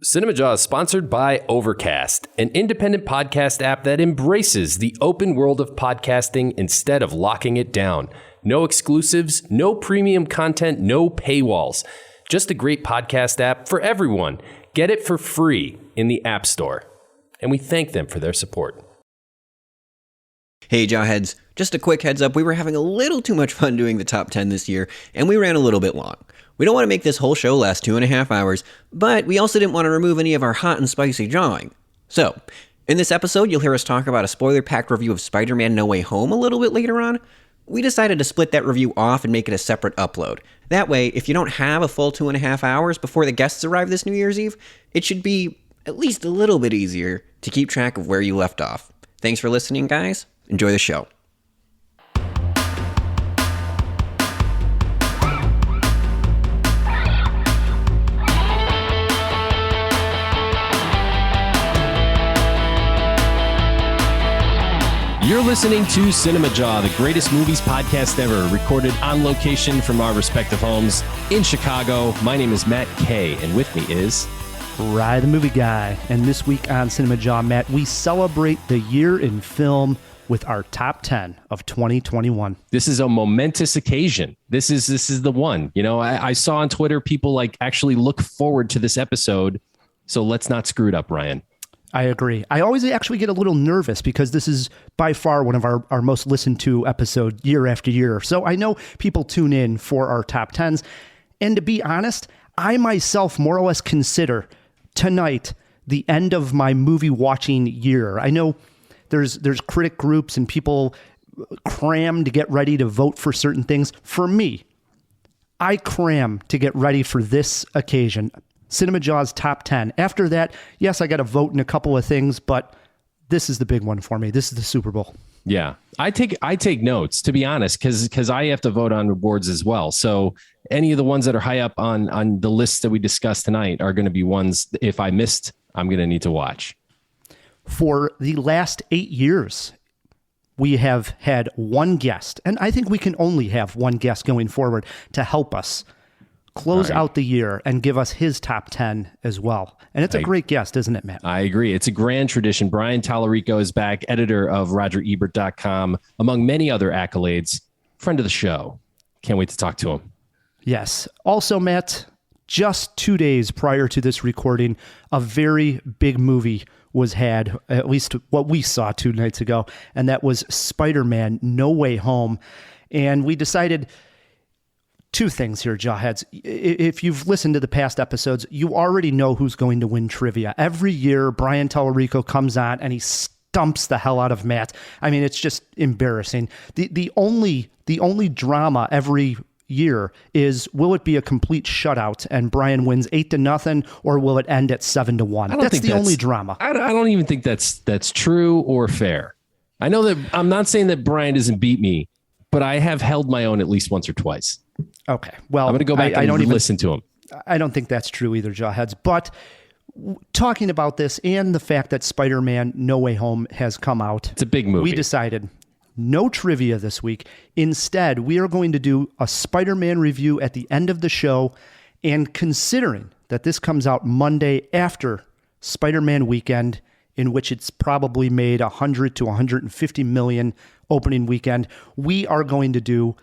Cinemajaw is sponsored by Overcast, an independent podcast app that embraces the open world of podcasting instead of locking it down. No exclusives, no premium content, no paywalls. Just a great podcast app for everyone. Get it for free in the App Store. And we thank them for their support. Hey, Jawheads. Just a quick heads up, we were having a little too much fun doing the top 10 this year, and we ran a little bit long. We don't want to make this whole show last 2.5 hours, but we also didn't want to remove any of our hot and spicy jawing. So, in this episode, you'll hear us talk about a spoiler-packed review of Spider-Man No Way Home a little bit later on. We decided to split that review off and make it a separate upload. That way, if you don't have a full 2.5 hours before the guests arrive this New Year's Eve, it should be at least a little bit easier to keep track of where you left off. Thanks for listening, guys. Enjoy the show. You're listening to Cinemajaw, the greatest movies podcast ever, recorded on location from our respective homes in Chicago. My name is Matt Kay, and with me is Rye the Movie Guy. And this week on Cinemajaw, Matt, we celebrate the year in film with our top 10 of 2021. This is a momentous occasion. This is the one. You know, I saw on Twitter people like actually look forward to this episode. So let's not screw it up, Ryan. I agree. I always actually get a little nervous because this is by far one of our most listened to episode year after year. So I know people tune in for our top 10s. And to be honest, I myself more or less consider tonight the end of my movie watching year. I know there's critic groups and people cram to get ready to vote for certain things. For me, I cram to get ready for this occasion. Cinemajaw's top 10. After that, yes, I got to vote in a couple of things, but this is the big one for me. This is the Super Bowl. Yeah, I take notes, to be honest, because I have to vote on awards as well. So any of the ones that are high up on the list that we discussed tonight are going to be ones, if I missed, I'm going to need to watch. For the last 8 years, we have had one guest, and I think we can only have one guest going forward to help us close out the year and give us his top 10 as well. And it's a great guest, isn't it, Matt? I agree. It's a grand tradition. Brian Tallerico is back, editor of RogerEbert.com, among many other accolades. Friend of the show. Can't wait to talk to him. Yes. Also, Matt, just 2 days prior to this recording, a very big movie was had, at least what we saw 2 nights ago, and that was Spider-Man No Way Home. And we decided 2 things here, Jawheads. If you've listened to the past episodes, you already know who's going to win trivia. Every year, Brian Tallerico comes on and he stumps the hell out of Matt. I mean, it's just embarrassing. The only drama every year is, will it be a complete shutout and Brian wins 8-0, or will it end at 7-1? That's the only drama. I don't even think that's true or fair. I know that I'm not saying that Brian doesn't beat me, but I have held my own at least once or twice. Okay, well, I'm going to go back and listen to him. I don't think that's true either, Jawheads. But talking about this and the fact that Spider-Man No Way Home has come out, it's a big movie. We decided no trivia this week. Instead, we are going to do a Spider-Man review at the end of the show. And considering that this comes out Monday after Spider-Man weekend, in which it's probably made 100 to 150 million opening weekend, we are going to do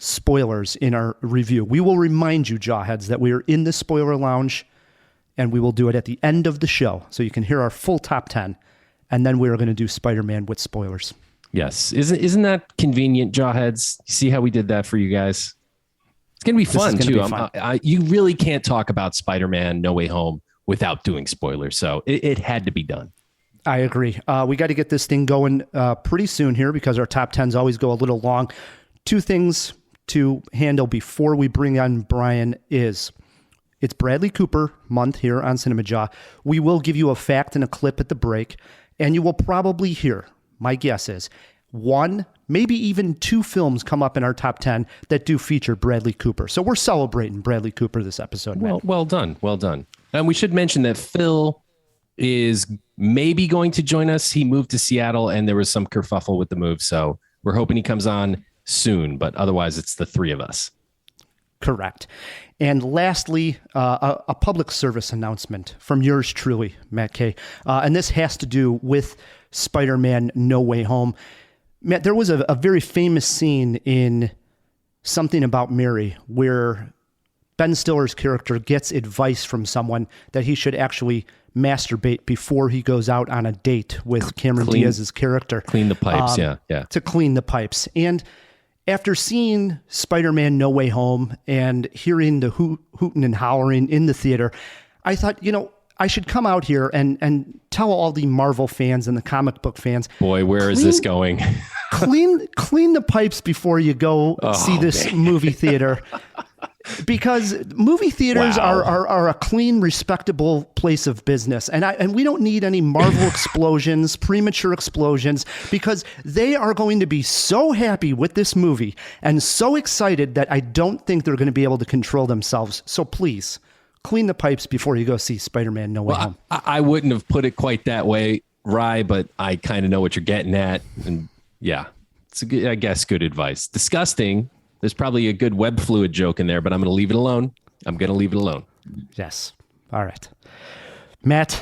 spoilers in our review. We will remind you, Jawheads, that we are in the spoiler lounge, and we will do it at the end of the show, so you can hear our full top 10, and then we are going to do Spider-Man with spoilers. Yes. Isn't that convenient, Jawheads? You see how we did that for you guys? It's going to be fun, too. You really can't talk about Spider-Man No Way Home without doing spoilers, so it had to be done. I agree. We got to get this thing going pretty soon here because our top 10s always go a little long. 2 things to handle before we bring on Brian is, it's Bradley Cooper month here on Cinemajaw. We will give you a fact and a clip at the break, and you will probably hear, my guess is, 1, maybe even 2 films come up in our top 10 that do feature Bradley Cooper. So we're celebrating Bradley Cooper this episode, man. Well done. And we should mention that Phil is maybe going to join us. He moved to Seattle, and there was some kerfuffle with the move, so we're hoping he comes on soon, but otherwise it's the 3 of us. Correct. And lastly, a public service announcement from yours truly, Matt Kay. And this has to do with Spider-Man No Way Home. Matt, there was a very famous scene in Something About Mary where Ben Stiller's character gets advice from someone that he should actually masturbate before he goes out on a date with Cameron Diaz's character. Clean the pipes, yeah. To clean the pipes. And after seeing Spider-Man No Way Home and hearing the hooting and hollering in the theater, I thought, I should come out here and tell all the Marvel fans and the comic book fans. Boy, where is this going? clean the pipes before you go see this movie theater. Because movie theaters are a clean, respectable place of business. And we don't need any Marvel explosions, premature explosions, because they are going to be so happy with this movie and so excited that I don't think they're going to be able to control themselves. So please, clean the pipes before you go see Spider-Man No Way Home. I wouldn't have put it quite that way, Rye, but I kind of know what you're getting at. And yeah, it's good advice. Disgusting. There's probably a good web fluid joke in there, but I'm going to leave it alone. Yes. All right. Matt,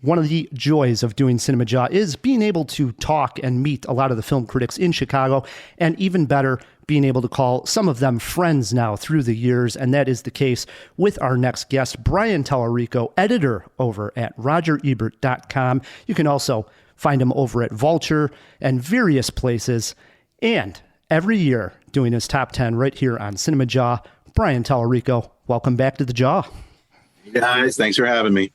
one of the joys of doing Cinemajaw is being able to talk and meet a lot of the film critics in Chicago, and even better, being able to call some of them friends now through the years, and that is the case with our next guest, Brian Tallerico, editor over at RogerEbert.com. You can also find him over at Vulture and various places, and every year doing his top 10 right here on Cinemajaw. Brian Tallerico, welcome back to the Jaw. Hey guys, thanks for having me.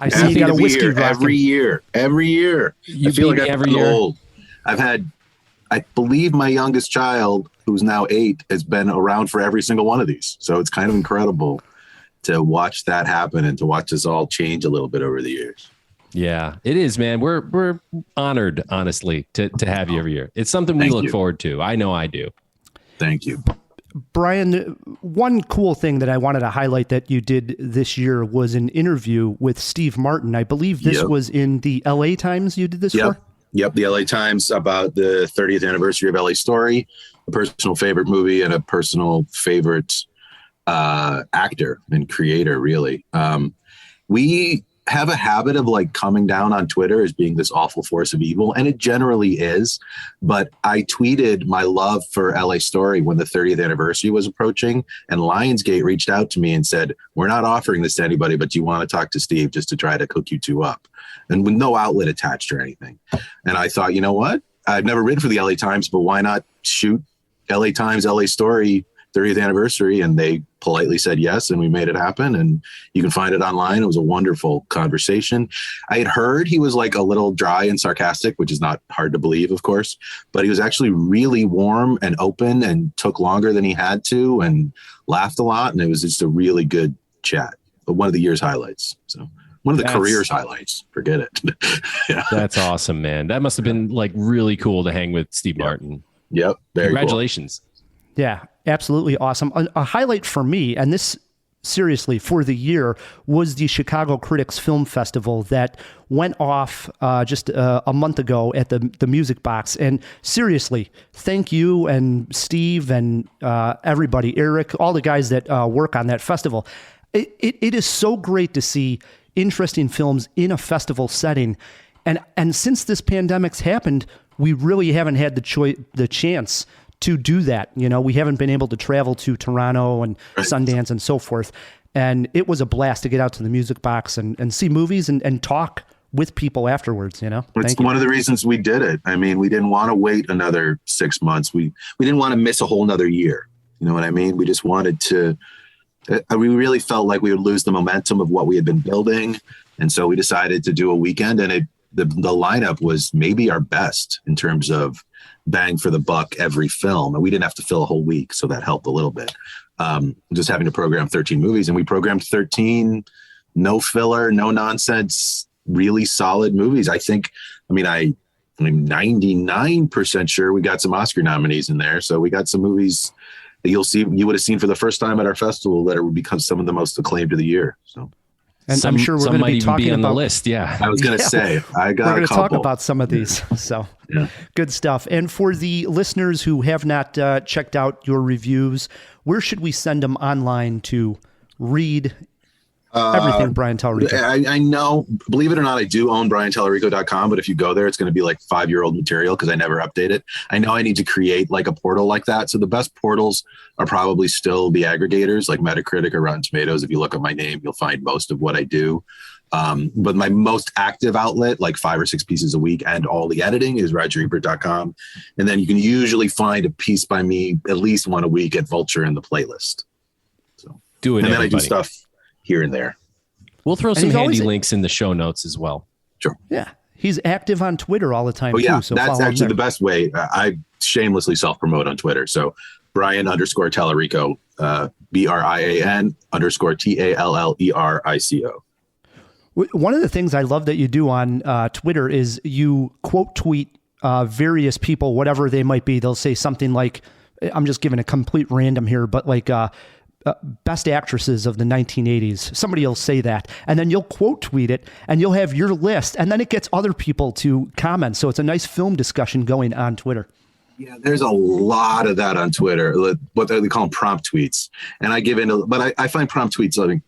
I see you got a whiskey rocking. Every year. You feel like every year. Old. I believe my youngest child, who's now 8, has been around for every single one of these. So it's kind of incredible to watch that happen and to watch us all change a little bit over the years. Yeah, it is, man. We're honored, honestly, to have you every year. It's something we look forward to. I know I do. Thank you. Brian, one cool thing that I wanted to highlight that you did this year was an interview with Steve Martin. I believe this was in the LA Times you did this for? Yep, the LA Times, about the 30th anniversary of LA Story, a personal favorite movie and a personal favorite actor and creator, really. We have a habit of coming down on Twitter as being this awful force of evil, and it generally is. But I tweeted my love for LA Story when the 30th anniversary was approaching, and Lionsgate reached out to me and said, "We're not offering this to anybody, but do you want to talk to Steve just to try to cook you two up?" And with no outlet attached or anything. And I thought, you know what? I've never written for the LA Times, but why not shoot LA Times, LA Story 30th anniversary? And they politely said yes, and we made it happen. And you can find it online. It was a wonderful conversation. I had heard he was a little dry and sarcastic, which is not hard to believe, of course, but he was actually really warm and open and took longer than he had to and laughed a lot. And it was just a really good chat. But one of the year's highlights. So one of the career's highlights. Forget it. Yeah. That's awesome, man. That must have been really cool to hang with Steve Martin. Yep. Very Congratulations. Cool. Yeah, absolutely awesome. A highlight for me, and this seriously for the year, was the Chicago Critics Film Festival that went off just a month ago at the Music Box. And seriously, thank you and Steve and everybody, Eric, all the guys that work on that festival. It is so great to see interesting films in a festival setting. And since this pandemic's happened, we really haven't had the chance to do that. We haven't been able to travel to Toronto and Sundance and so forth. And it was a blast to get out to the Music Box and see movies and talk with people afterwards, It's one of the reasons we did it. I mean, we didn't want to wait another 6 months. We didn't want to miss a whole nother year. You know what I mean? We just wanted to, we really felt like we would lose the momentum of what we had been building. And so we decided to do a weekend, and the lineup was maybe our best in terms of bang for the buck every film. And we didn't have to fill a whole week, so that helped a little bit. Just having to program 13 movies, and we programmed 13 no filler, no nonsense, really solid movies. I'm 99% sure we got some Oscar nominees in there. So we got some movies that you would have seen for the first time at our festival that would become some of the most acclaimed of the year. So And I'm sure we're going to be talking on about the list. Yeah. I was going to say, I got we're going a to talk couple. about some of these. So Yeah. good stuff. And for the listeners who have not checked out your reviews, where should we send them online to read everything Brian Tallerico? I know, believe it or not, I do own BrianTallerico.com, but if you go there, it's going to be like 5-year-old material because I never update it. I know I need to create like a portal like that. So the best portals are probably still the aggregators like Metacritic or Rotten Tomatoes. If you look at my name, you'll find most of what I do. But my most active outlet, like 5 or 6 pieces a week and all the editing, is RogerEbert.com. And then you can usually find a piece by me at least one a week at Vulture in the playlist. So Do it, and then everybody. I do stuff here and there. We'll throw some he's handy always- links in the show notes as well. Sure. Yeah. He's active on Twitter all the time, Oh, yeah. too. So That's follow him actually there. the best way. I shamelessly self-promote on Twitter. So Brian_Tallerico, BRIAN_TALLERICO. One of the things I love that you do on Twitter is you quote tweet various people, whatever they might be. They'll say something like, I'm just giving a complete random here, but like best actresses of the 1980s. Somebody will say that, and then you'll quote tweet it, and you'll have your list, and then it gets other people to comment. So it's a nice film discussion going on Twitter. Yeah, there's a lot of that on Twitter, what they call them prompt tweets. And I give in, but I find prompt tweets like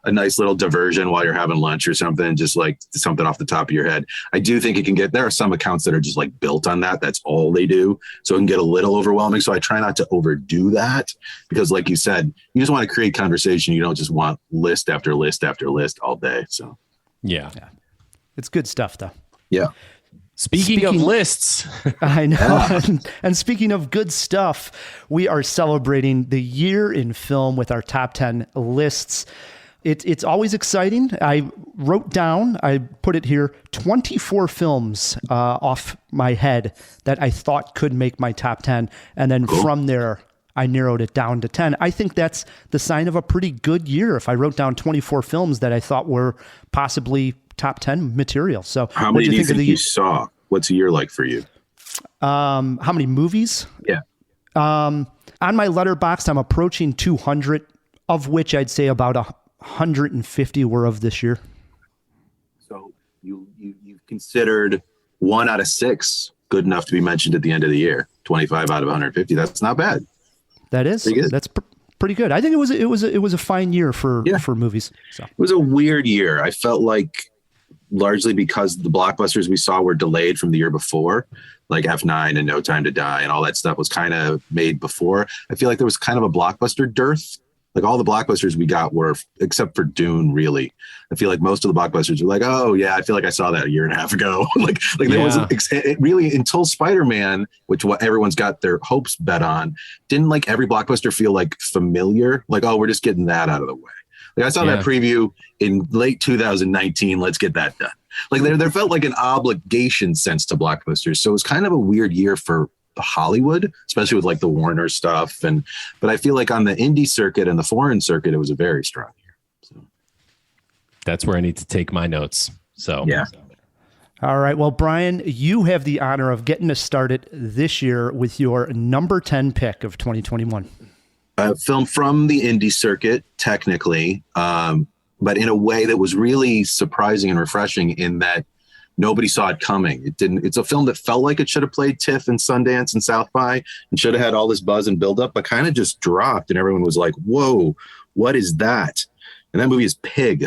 a nice little diversion while you're having lunch or something, just like something off the top of your head. I do think it can get, there are some accounts that are just like built on that. That's all they do. So it can get a little overwhelming. So I try not to overdo that because like you said, you just want to create conversation. You don't just want list after list after list all day. So Yeah. It's good stuff, though. yeah. Speaking of lists, I know. And speaking of good stuff, we are celebrating the year in film with our top 10 lists. It's always exciting. I wrote down, I put it here, 24 films off my head that I thought could make my top 10. And then from there, I narrowed it down to 10. I think that's the sign of a pretty good year if I wrote down 24 films that I thought were possibly top 10 material. So How many do you think you saw? What's a year like for you? How many movies? Yeah. On my Letterboxd, I'm approaching 200, of which I'd say about 150 were of this year. So you've considered 1 out of 6 good enough to be mentioned at the end of the year. 25 out of 150. That's not bad. That is. Pretty good. That's pretty good. I think it was a fine year for movies. So It was a weird year. I felt like largely because the blockbusters we saw were delayed from the year before, like F9 and No Time to Die and all that stuff was kind of made before. I feel like there was kind of a blockbuster dearth. Like all the blockbusters we got were, except for Dune, really. I feel like most of the blockbusters were like, oh yeah, I feel like I saw that a year and a half ago. like there wasn't really until Spider-Man, which what everyone's got their hopes bet on. Didn't like every blockbuster feel like familiar? Like, oh, we're just getting that out of the way. Like I saw that preview in late 2019. Let's get that done. Like there felt like an obligation sense to blockbusters. So it was kind of a weird year for Hollywood, especially with like the Warner stuff. But I feel like on the indie circuit and the foreign circuit, it was a very strong year. So that's where I need to take my notes. So yeah. All right. Well, Brian, you have the honor of getting us started this year with your number 10 pick of 2021. Film from the indie circuit, technically, but in a way that was really surprising and refreshing in that nobody saw it coming. It didn't. It's a film that felt like it should have played TIFF and Sundance and South by and should have had all this buzz and buildup, but kind of just dropped, and everyone was like, "Whoa, what is that?" And that movie is Pig,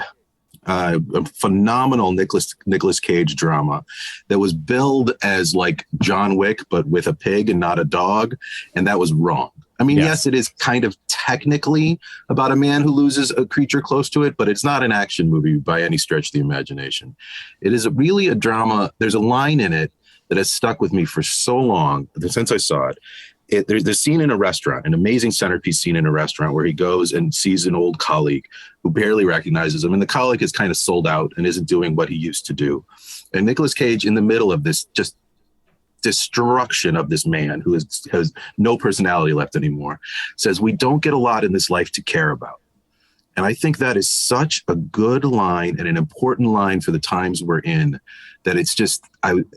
a phenomenal Nicolas Cage drama that was billed as like John Wick, but with a pig and not a dog, and that was wrong. I mean, yes, it is kind of technically about a man who loses a creature close to it, but it's not an action movie by any stretch of the imagination. It is really a drama. There's a line in it that has stuck with me for so long since I saw it. There's this scene in a restaurant, an amazing centerpiece scene in a restaurant where he goes and sees an old colleague who barely recognizes him. And the colleague is kind of sold out and isn't doing what he used to do. And Nicolas Cage, in the middle of this just destruction of this man who has no personality left anymore, says, "We don't get a lot in this life to care about." And I think that is such a good line and an important line for the times we're in, that it's just,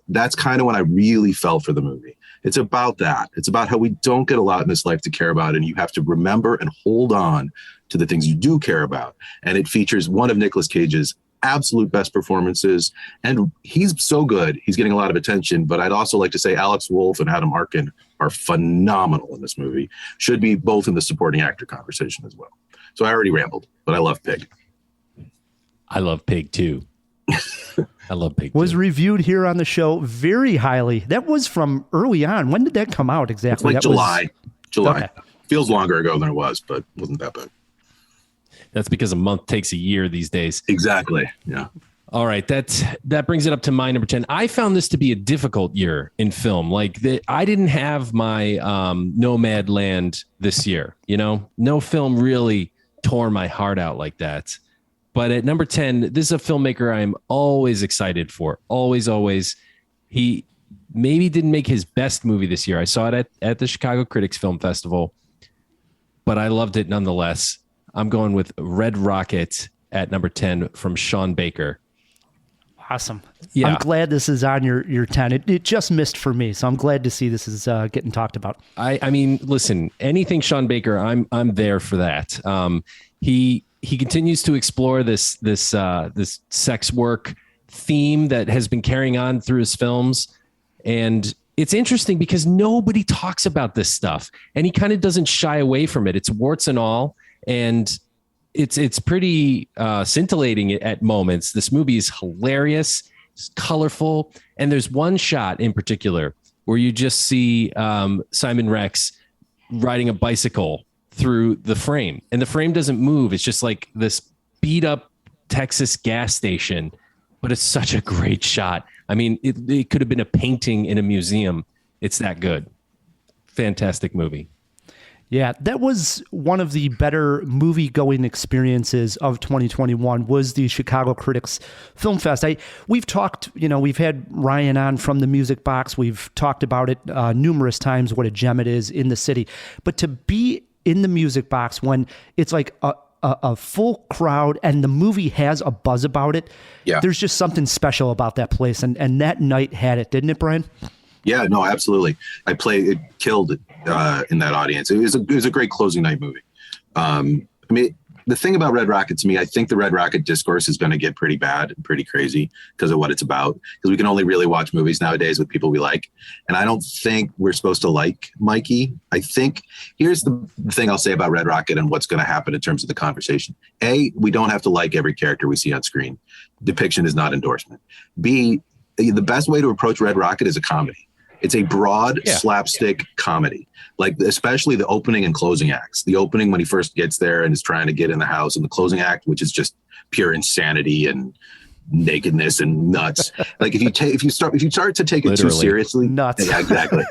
that's kind of when I really fell for the movie. It's about that. It's about how we don't get a lot in this life to care about, and you have to remember and hold on to the things you do care about. And it features one of Nicolas Cage's absolute best performances, and he's so good. He's getting a lot of attention, but I'd also like to say Alex Wolff and Adam Arkin are phenomenal in this movie. Should be both in the supporting actor conversation as well. So I already rambled, but I love Pig. I love Pig too. I love Pig Was too. reviewed here on the show very highly. That was from early on. When did that come out exactly? It's like that July. July. Okay. Feels longer ago than it was, but wasn't that bad. That's because a month takes a year these days. Exactly. Yeah. All right, that brings it up to my number 10. I found this to be a difficult year in film. Like I didn't have my Nomad Land this year. You know, no film really tore my heart out like that. But at number 10, this is a filmmaker I'm always excited for. Always. He maybe didn't make his best movie this year. I saw it at the Chicago Critics Film Festival, but I loved it nonetheless. I'm going with Red Rocket at number 10 from Sean Baker. Awesome. Yeah. I'm glad this is on your 10. It just missed for me, so I'm glad to see this is getting talked about. I mean, listen, anything Sean Baker, I'm there for that. He continues to explore this sex work theme that has been carrying on through his films, and it's interesting because nobody talks about this stuff, and he kind of doesn't shy away from it. It's warts and all, and it's pretty scintillating at moments. This movie is hilarious, it's colorful, and there's one shot in particular where you just see Simon Rex riding a bicycle through the frame, and the frame doesn't move. It's just like this beat up Texas gas station, but it's such a great shot. I mean, it could have been a painting in a museum. It's that good. Fantastic movie. Yeah, that was one of the better movie-going experiences of 2021 was the Chicago Critics Film Fest. We've talked, we've had Ryan on from the Music Box. We've talked about it numerous times, what a gem it is in the city. But to be in the Music Box when it's like a full crowd and the movie has a buzz about it, there's just something special about that place. And that night had it, didn't it, Brian? Yeah, no, absolutely. It killed it in that audience. It was a great closing night movie. I mean, the thing about Red Rocket to me, I think the Red Rocket discourse is going to get pretty bad and pretty crazy because of what it's about. Because we can only really watch movies nowadays with people we like. And I don't think we're supposed to like Mikey. I think here's the thing I'll say about Red Rocket and what's going to happen in terms of the conversation. A, we don't have to like every character we see on screen. Depiction is not endorsement. B, the best way to approach Red Rocket is a comedy. It's a broad slapstick comedy, like especially the opening and closing acts. The opening when he first gets there and is trying to get in the house, and the closing act, which is just pure insanity and nakedness and nuts. Like if you start to take it too seriously, nuts. Yeah, exactly.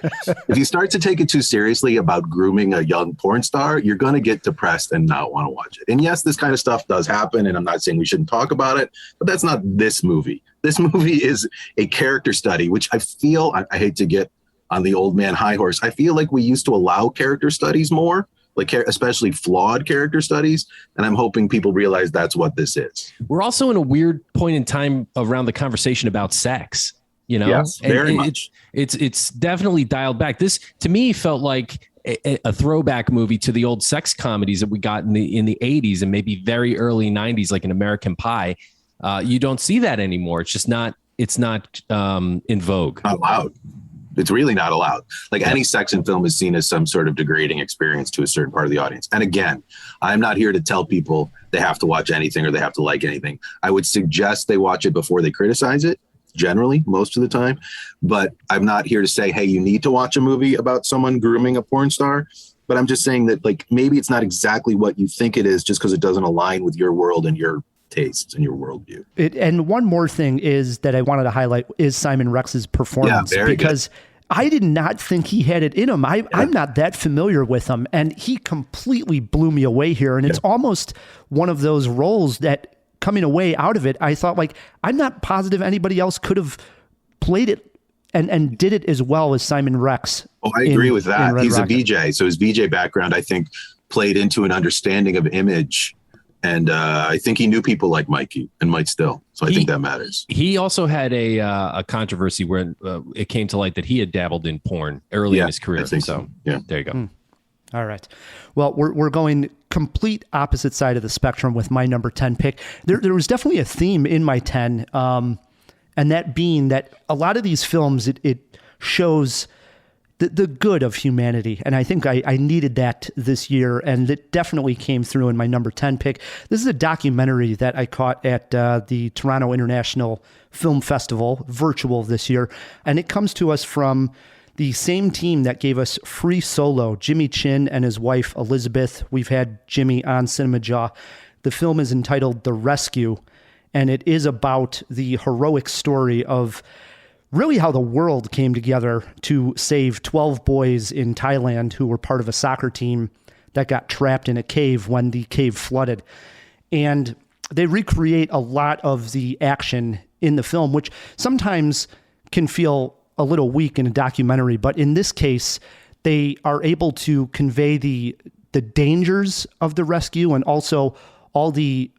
If you start to take it too seriously about grooming a young porn star, you're going to get depressed and not want to watch it. And yes, this kind of stuff does happen, and I'm not saying we shouldn't talk about it, but that's not this movie. This movie is a character study, which I feel, I hate to get on the old man high horse. I feel like we used to allow character studies more, like especially flawed character studies. And I'm hoping people realize that's what this is. We're also in a weird point in time around the conversation about sex, Yes, very much. It's definitely dialed back. This to me felt like a throwback movie to the old sex comedies that we got in the 80s and maybe very early 90s, like an American Pie. You don't see that anymore. It's just not in vogue. Not allowed. It's really not allowed. Like any sex in film is seen as some sort of degrading experience to a certain part of the audience. And again, I'm not here to tell people they have to watch anything or they have to like anything. I would suggest they watch it before they criticize it, generally, most of the time. But I'm not here to say, hey, you need to watch a movie about someone grooming a porn star. But I'm just saying that like maybe it's not exactly what you think it is just because it doesn't align with your world and your tastes and your worldview. And one more thing is that I wanted to highlight is Simon Rex's performance, because I did not think he had it in him. I'm not that familiar with him, and he completely blew me away here. And it's almost one of those roles that coming away out of it, I thought like, I'm not positive anybody else could have played it and did it as well as Simon Rex. Oh, I agree with that. He's a VJ. So his VJ background, I think, played into an understanding of image And I think he knew people like Mikey and might still. So I think that matters. He also had a controversy where it came to light that he had dabbled in porn early in his career. So yeah, there you go. All right. Well, we're going complete opposite side of the spectrum with my number 10 pick. There was definitely a theme in my 10, and that being that a lot of these films, it shows the good of humanity. And I think I needed that this year, and it definitely came through in my number 10 pick. This is a documentary that I caught at the Toronto International Film Festival, virtual this year, and it comes to us from the same team that gave us Free Solo, Jimmy Chin and his wife, Elizabeth. We've had Jimmy on Cinemajaw. The film is entitled The Rescue, and it is about the heroic story of really how the world came together to save 12 boys in Thailand who were part of a soccer team that got trapped in a cave when the cave flooded. And they recreate a lot of the action in the film, which sometimes can feel a little weak in a documentary, but in this case, they are able to convey the dangers of the rescue and also all the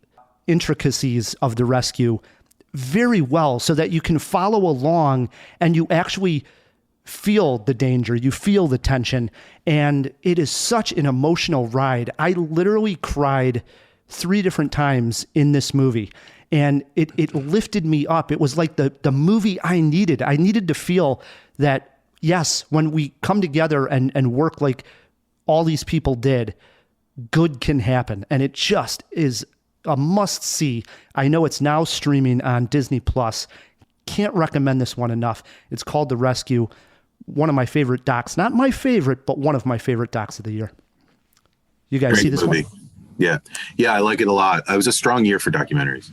intricacies of the rescue very well, so that you can follow along and you actually feel the danger, you feel the tension, and it is such an emotional ride. I literally cried 3 different times in this movie. And it lifted me up. It was like the movie I needed. I needed to feel that, yes, when we come together and work like all these people did, good can happen. And it just is a must-see. I know it's now streaming on Disney+. Can't recommend this one enough. It's called The Rescue. One of my favorite docs. Not my favorite, but one of my favorite docs of the year. You guys see this movie? One? Yeah, I like it a lot. It was a strong year for documentaries.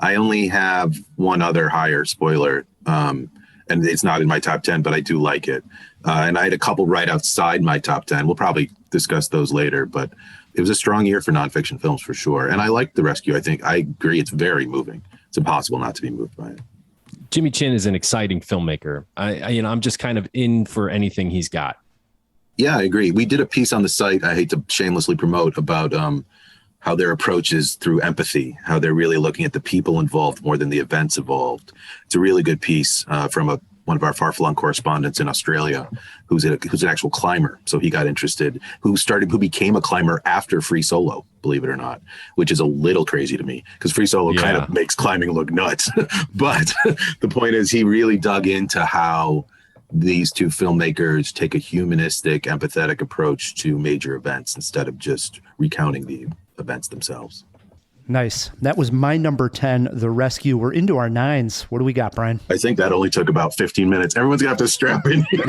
I only have one other higher spoiler, and it's not in my top 10, but I do like it. And I had a couple right outside my top 10. We'll probably discuss those later, but it was a strong year for nonfiction films for sure. And I like The Rescue. I agree. It's very moving. It's impossible not to be moved by it. Jimmy Chin is an exciting filmmaker. I'm just kind of in for anything he's got. Yeah, I agree. We did a piece on the site, I hate to shamelessly promote, about how their approach is through empathy, how they're really looking at the people involved more than the events involved. It's a really good piece from one of our far-flung correspondents in Australia, who's an actual climber. So he got interested, who became a climber after Free Solo, believe it or not, which is a little crazy to me because Free Solo kind of makes climbing look nuts. But the point is, he really dug into how these two filmmakers take a humanistic, empathetic approach to major events instead of just recounting the events themselves. Nice. That was my number 10, The Rescue. We're into our 9s. What do we got, Brian? I think that only took about 15 minutes. Everyone's got to strap in here.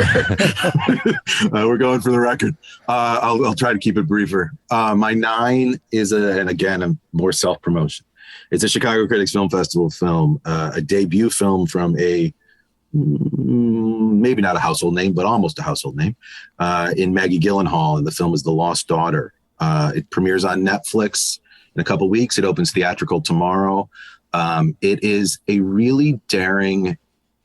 We're going for the record. I'll try to keep it briefer. My 9 is a more self-promotion. It's a Chicago Critics Film Festival film, a debut film from a maybe not a household name, but almost a household name, in Maggie Gyllenhaal, and the film is The Lost Daughter. It premieres on Netflix in a couple of weeks. It opens theatrical tomorrow. It is a really daring,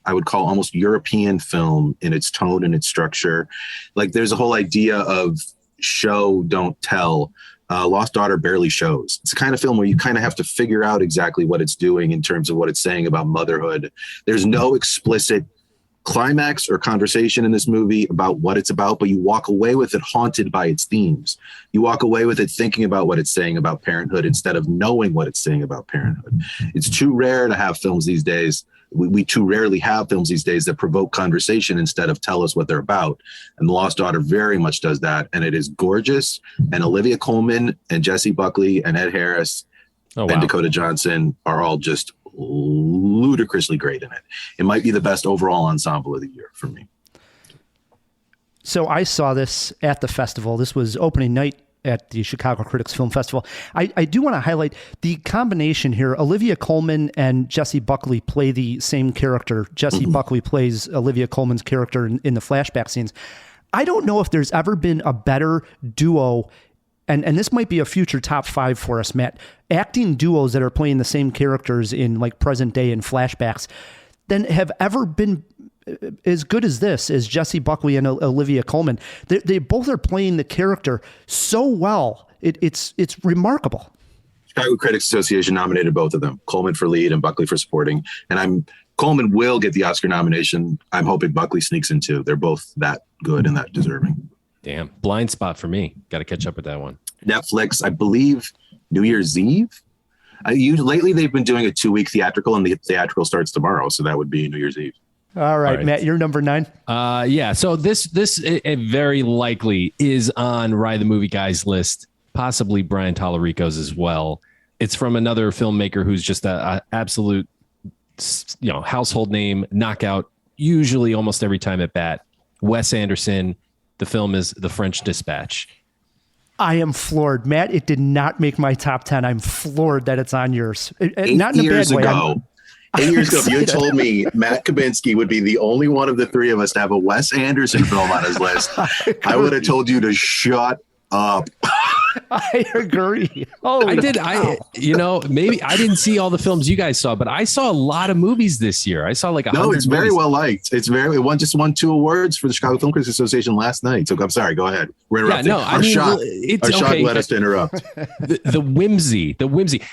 I would call almost European film in its tone and its structure. Like, there's a whole idea of show, don't tell. Lost Daughter barely shows. It's the kind of film where you kind of have to figure out exactly what it's doing in terms of what it's saying about motherhood. There's no explicit climax or conversation in this movie about what it's about, but you walk away with it haunted by its themes. You walk away with it thinking about what it's saying about parenthood instead of knowing what it's saying about parenthood. It's too rare to have films these days. We too rarely have films these days that provoke conversation instead of tell us what they're about. And The Lost Daughter very much does that. And it is gorgeous. And Olivia Colman and Jessie Buckley and Ed Harris and Dakota Johnson are all just ludicrously great in it. It might be the best overall ensemble of the year for me. So I saw this at the festival. This was opening night at the Chicago Critics Film Festival. I do want to highlight the combination here. Olivia Colman and Jessie Buckley play the same character. Jessie Buckley plays Olivia Colman's character in the flashback scenes. I don't know if there's ever been a better duo, and this might be a future top 5 for us, Matt, acting duos that are playing the same characters in like present day and flashbacks than have ever been as good as this, as Jessie Buckley and Olivia Colman. They both are playing the character so well. It's remarkable. Chicago Critics Association nominated both of them, Coleman for lead and Buckley for supporting. And Coleman will get the Oscar nomination. I'm hoping Buckley sneaks in too. They're both that good and that deserving. Damn, blind spot for me. Got to catch up with that one. Netflix, I believe New Year's Eve. Lately, they've been doing a 2-week theatrical, and the theatrical starts tomorrow, so that would be New Year's Eve. All right, Matt, you're number 9. Yeah. So this very likely is on Ride the Movie Guys list, possibly Brian Tallerico's as well. It's from another filmmaker who's just a absolute, household name, knockout, usually almost every time at bat. Wes Anderson. The film is The French Dispatch. I am floored, Matt. It did not make my top 10. I'm floored that it's on yours. Not in a bad way. 8 years ago, if you had told me Matt Kabinski would be the only one of the three of us to have a Wes Anderson film on his list, I would have told you to shut up. I agree. Oh, I did. Maybe I didn't see all the films you guys saw, but I saw a lot of movies this year. I saw like 100 it's very movies. well liked. It won 2 awards for the Chicago Film Critics Association last night. So I'm sorry. Go ahead. We're interrupting. Our shot led us to interrupt. The whimsy.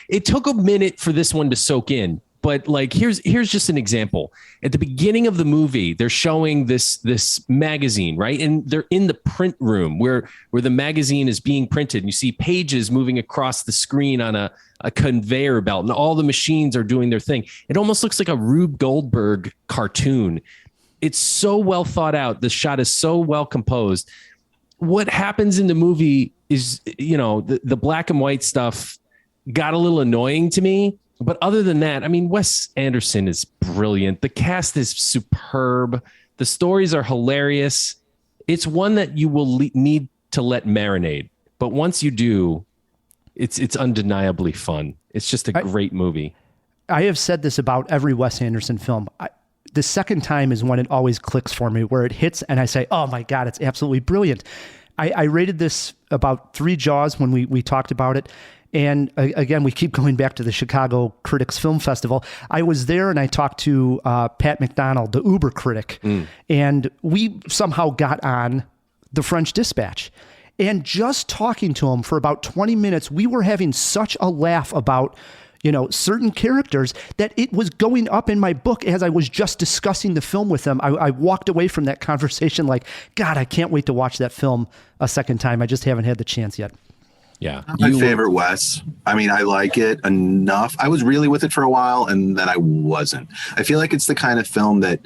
It took a minute for this one to soak in. But like, here's just an example. At the beginning of the movie, they're showing this magazine, right? And they're in the print room where the magazine is being printed. And you see pages moving across the screen on a conveyor belt, and all the machines are doing their thing. It almost looks like a Rube Goldberg cartoon. It's so well thought out. The shot is so well composed. What happens in the movie is, the black and white stuff got a little annoying to me. But other than that, I mean, Wes Anderson is brilliant. The cast is superb. The stories are hilarious. It's one that you will need to let marinate. But once you do, it's undeniably fun. It's just a great movie. I have said this about every Wes Anderson film. The second time is when it always clicks for me, where it hits and I say, oh my God, it's absolutely brilliant. I rated this about 3 Jaws when we talked about it. And again, we keep going back to the Chicago Critics Film Festival. I was there and I talked to Pat McDonald, the Uber critic, and we somehow got on The French Dispatch. And just talking to him for about 20 minutes, we were having such a laugh about, certain characters that it was going up in my book as I was just discussing the film with him. I walked away from that conversation like, God, I can't wait to watch that film a second time. I just haven't had the chance yet. Yeah. My favorite Wes. I mean, I like it enough. I was really with it for a while and then I wasn't. I feel like it's the kind of film that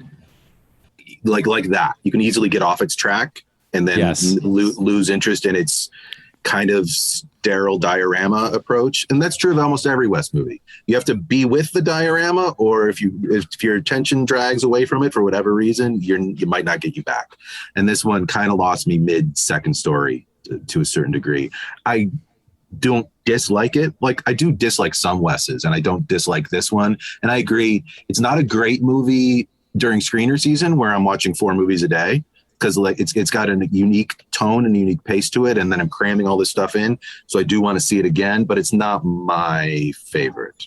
like that. You can easily get off its track and then lose interest in its kind of sterile diorama approach. And that's true of almost every Wes movie. You have to be with the diorama, or if your attention drags away from it for whatever reason, you might not get you back. And this one kind of lost me mid-second story to a certain degree. I don't dislike it. Like, I do dislike some Wes's, and I don't dislike this one. And I agree, it's not a great movie during screener season where I'm watching 4 movies a day, because like it's got a unique tone and a unique pace to it, and then I'm cramming all this stuff in. So I do want to see it again, but it's not my favorite.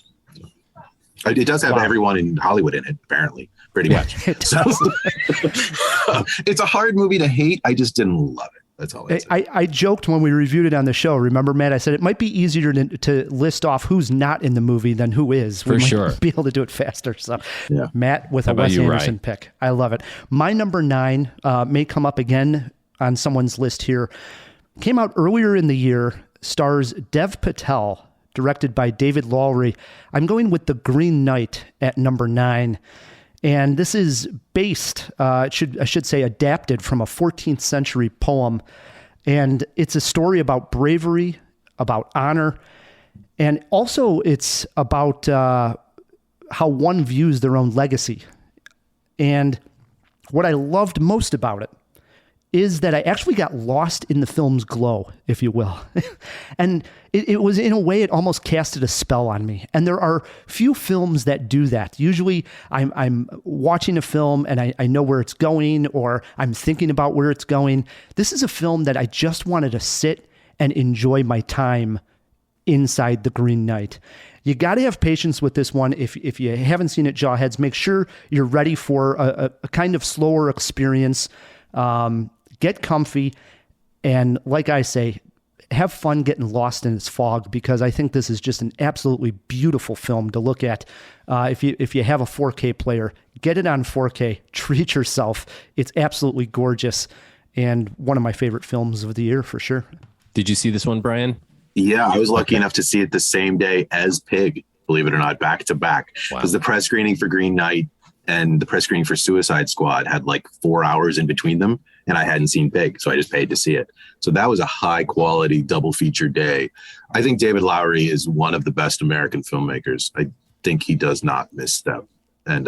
It does have everyone in Hollywood in it, apparently, pretty much. So it's a hard movie to hate. I just didn't love it. That's all I joked when we reviewed it on the show. Remember, Matt? I said it might be easier to list off who's not in the movie than who is. For sure. Be able to do it faster. So, yeah. Matt with a Wes Anderson pick. I love it. My number 9 may come up again on someone's list here. Came out earlier in the year. Stars Dev Patel, directed by David Lowery. I'm going with The Green Knight at number 9. And this is based, I should say adapted from a 14th century poem. And it's a story about bravery, about honor, and also it's about how one views their own legacy. And what I loved most about it is that I actually got lost in the film's glow, if you will. And it was, in a way, it almost casted a spell on me. And there are few films that do that. Usually I'm watching a film and I know where it's going, or I'm thinking about where it's going. This is a film that I just wanted to sit and enjoy my time inside The Green Knight. You got to have patience with this one. If you haven't seen it, Jawheads, make sure you're ready for a kind of slower experience. Get comfy, and like I say, have fun getting lost in its fog, because I think this is just an absolutely beautiful film to look at. If you have a 4K player, get it on 4K, treat yourself. It's absolutely gorgeous, and one of my favorite films of the year for sure. Did you see this one, Brian? Yeah, I was lucky enough to see it the same day as Pig, believe it or not, back to back. Because the press screening for Green Knight and the press screening for Suicide Squad had like 4 hours in between them, and I hadn't seen Pig, so I just paid to see it. So that was a high quality double feature day. I think David Lowery is one of the best American filmmakers. I think he does not misstep. And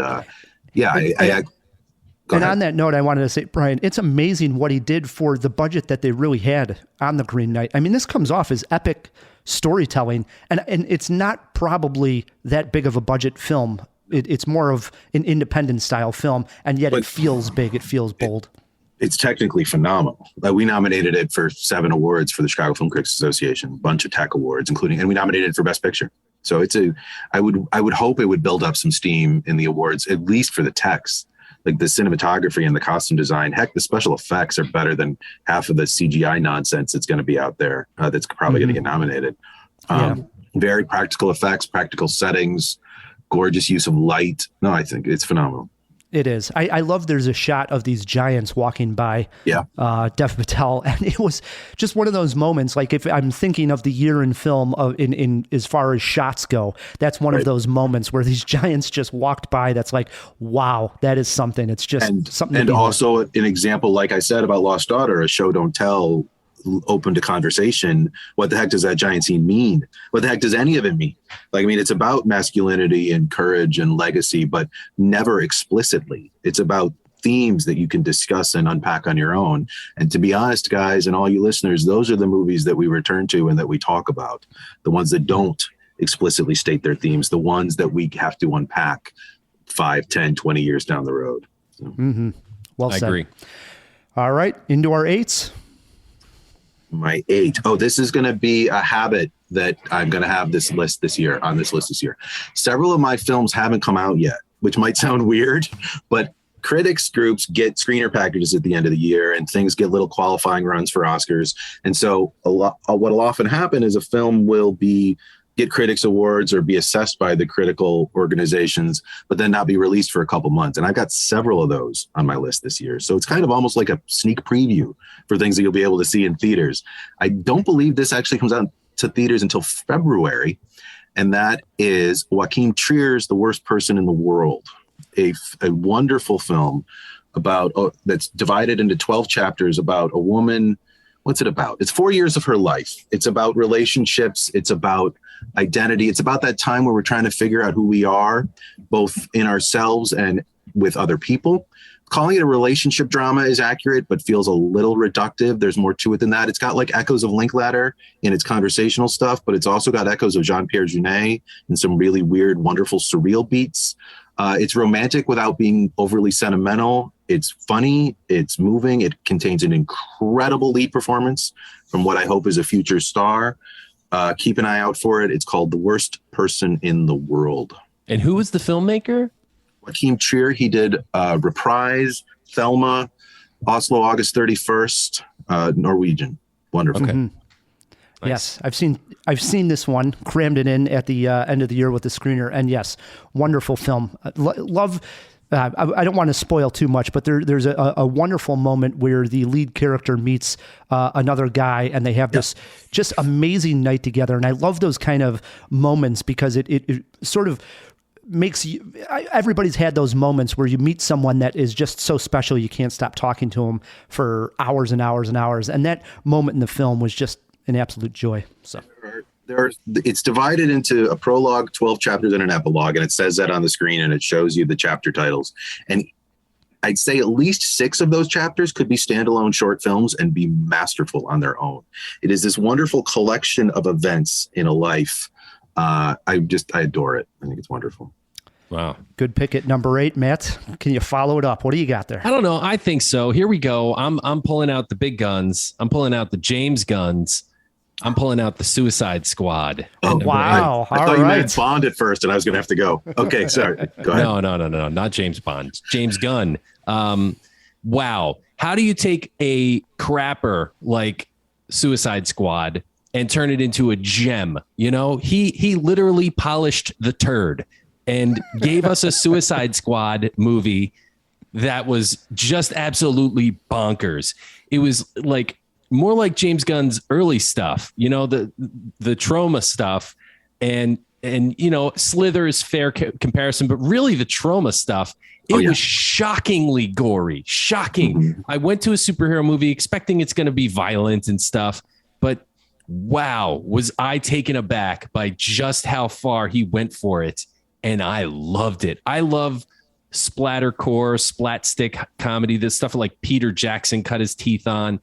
And on that note, I wanted to say, Brian, it's amazing what he did for the budget that they really had on The Green Knight. I mean, this comes off as epic storytelling, and it's not probably that big of a budget film. It's more of an independent style film, and yet it feels big. It feels bold. It's technically phenomenal. We nominated it for 7 awards for the Chicago Film Critics Association, a bunch of tech awards, and we nominated it for Best Picture. So I would hope it would build up some steam in the awards, at least for the techs. Like the cinematography and the costume design. Heck, the special effects are better than half of the CGI nonsense that's going to be out there. That's probably going to get nominated. Very practical effects, practical settings, gorgeous use of light. No, I think it's phenomenal. It is. I love there's a shot of these giants walking by Dev Patel, and it was just one of those moments. Like, if I'm thinking of the year in film in as far as shots go, that's one of those moments where these giants just walked by. That's like, wow, that is something. It's just something. And also an example, like I said about Lost Daughter, a show don't tell, open to conversation. What the heck does that giant scene mean? What the heck does any of it mean? Like, I mean, it's about masculinity and courage and legacy, but never explicitly. It's about themes that you can discuss and unpack on your own. And to be honest, guys, and all you listeners, those are the movies that we return to and that we talk about. The ones that don't explicitly state their themes, the ones that we have to unpack 5, 10, 20 years down the road. So. Well said. I agree. All right, into our 8s. My 8. Oh, this is going to be a habit that I'm going to have on this list this year. Several of my films haven't come out yet, which might sound weird, but critics groups get screener packages at the end of the year, and things get little qualifying runs for Oscars. And so what'll often happen is a film will get critics awards or be assessed by the critical organizations, but then not be released for a couple months. And I've got several of those on my list this year. So it's kind of almost like a sneak preview for things that you'll be able to see in theaters. I don't believe this actually comes out to theaters until February. And that is Joachim Trier's The Worst Person in the World, a wonderful film about that's divided into 12 chapters about a woman. What's it about? It's 4 years of her life. It's about relationships. It's about identity. It's about that time where we're trying to figure out who we are, both in ourselves and with other people. Calling it a relationship drama is accurate, but feels a little reductive. There's more to it than that. It's got like echoes of Linklater in its conversational stuff, but it's also got echoes of Jean-Pierre Jeunet and some really weird, wonderful, surreal beats. It's romantic without being overly sentimental. It's funny. It's moving. It contains an incredible lead performance from what I hope is a future star. Keep an eye out for it. It's called The Worst Person in the World. And who was the filmmaker? Joachim Trier. He did Reprise, Thelma, Oslo, August 31st, Norwegian. Wonderful. Okay. Nice. Yes, I've seen this one, crammed it in at the end of the year with the screener, and yes, wonderful film. Love. I don't want to spoil too much, but there's a wonderful moment where the lead character meets another guy, and they have this just amazing night together. And I love those kind of moments because it sort of makes you. Everybody's had those moments where you meet someone that is just so special you can't stop talking to them for hours and hours and hours. And that moment in the film was just an absolute joy. So. It's divided into a prologue, 12 chapters, and an epilogue, and it says that on the screen, and it shows you the chapter titles. And I'd say at least 6 of those chapters could be standalone short films and be masterful on their own. It is this wonderful collection of events in a life. I adore it. I think it's wonderful. Wow. Good pick at number 8, Matt. Can you follow it up? What do you got there? I don't know. I think so. Here we go. I'm pulling out the big guns. I'm pulling out the James guns. I'm pulling out the Suicide Squad. Oh, wow. I thought you meant Bond at first, and I was going to have to go. Okay, sorry. Go ahead. No, not James Bond. James Gunn. Wow. How do you take a crapper like Suicide Squad and turn it into a gem. You know, he literally polished the turd and gave us a Suicide Squad movie that was just absolutely bonkers. It was like more like James Gunn's early stuff, you know, the trauma stuff, and you know, Slither is fair comparison, but really the trauma stuff, it was shockingly gory, shocking. Mm-hmm. I went to a superhero movie expecting it's going to be violent and stuff, but wow, was I taken aback by just how far he went for it. And I loved it. I love splattercore, splat stick comedy, this stuff like Peter Jackson cut his teeth on.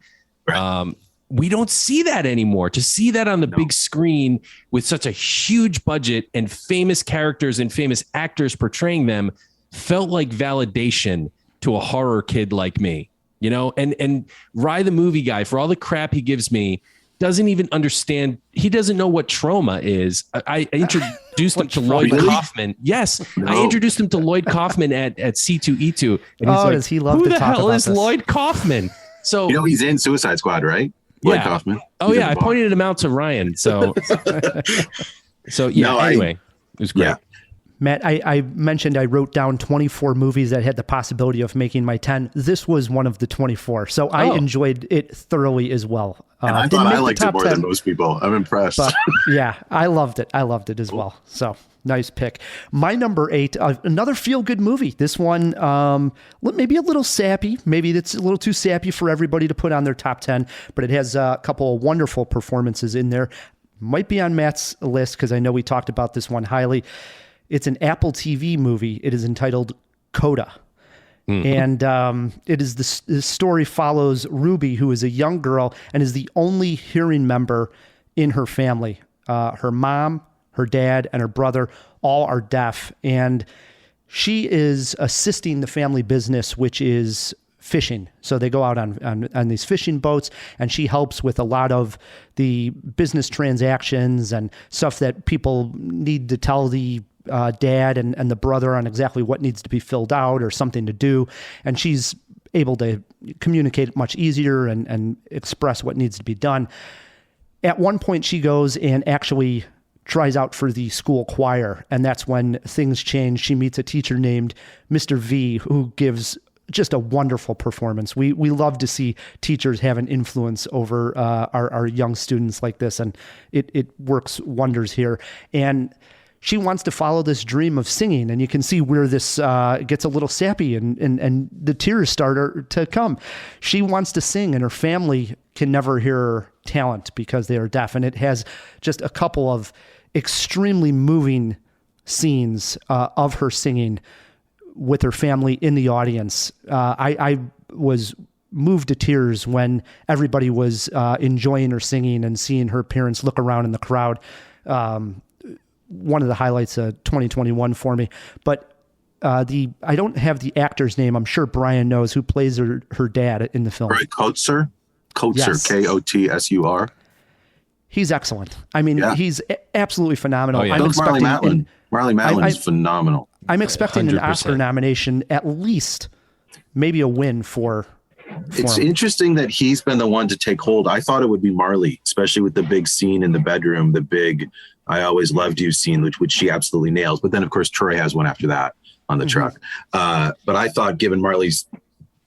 Right. We don't see that anymore. To see that on the big screen with such a huge budget and famous characters and famous actors portraying them felt like validation to a horror kid like me, you know, and Rye the movie guy, for all the crap he gives me, doesn't even understand. He doesn't know what trauma is. I introduced him to Lloyd Kaufman. Yes. No. I introduced him to Lloyd Kaufman at C2E2. And he's like, does he love who to the talk hell about is this? Lloyd Kaufman? So, you know, he's in Suicide Squad, right? Lloyd Kaufman. Oh yeah. I pointed him out to Ryan. So, anyway, it was great. Yeah. Matt, I mentioned I wrote down 24 movies that had the possibility of making my 10. This was one of the 24. So I enjoyed it thoroughly as well. And I thought I liked it more than most people. I'm impressed. But, yeah, I loved it. I loved it as well. So nice pick. My number 8, another feel-good movie. This one, maybe a little sappy. Maybe it's a little too sappy for everybody to put on their top 10, but it has a couple of wonderful performances in there. Might be on Matt's list because I know we talked about this one highly. It's an Apple TV movie. It is entitled Coda. Mm-hmm. And the story follows Ruby, who is a young girl and is the only hearing member in her family. Her mom, her dad, and her brother all are deaf. And she is assisting the family business, which is fishing. So they go out on these fishing boats, and she helps with a lot of the business transactions and stuff that people need to tell the dad and the brother on exactly what needs to be filled out or something to do. And she's able to communicate much easier and express what needs to be done. At one point, she goes and actually tries out for the school choir. And that's when things change. She meets a teacher named Mr. V, who gives just a wonderful performance. We love to see teachers have an influence over our young students like this. And it works wonders here. And she wants to follow this dream of singing, and you can see where this gets a little sappy and the tears start to come. She wants to sing, and her family can never hear her talent because they are deaf. And it has just a couple of extremely moving scenes of her singing with her family in the audience. I was moved to tears when everybody was enjoying her singing and seeing her parents look around in the crowd. One of the highlights of 2021 for me, but I don't have the actor's name. I'm sure Brian knows who plays her dad in the film. Right, Kotsur, yes. Kotsur. He's excellent. I mean, he's absolutely phenomenal. Oh, yeah. Marley Matlin is phenomenal. I'm expecting 100%. An Oscar nomination, at least maybe a win for It's interesting that he's been the one to take hold. I thought it would be Marley, especially with the big scene in the bedroom, the big I always loved you scene, which she absolutely nails. But then, of course, Troy has one after that on the truck. But I thought, given Marley's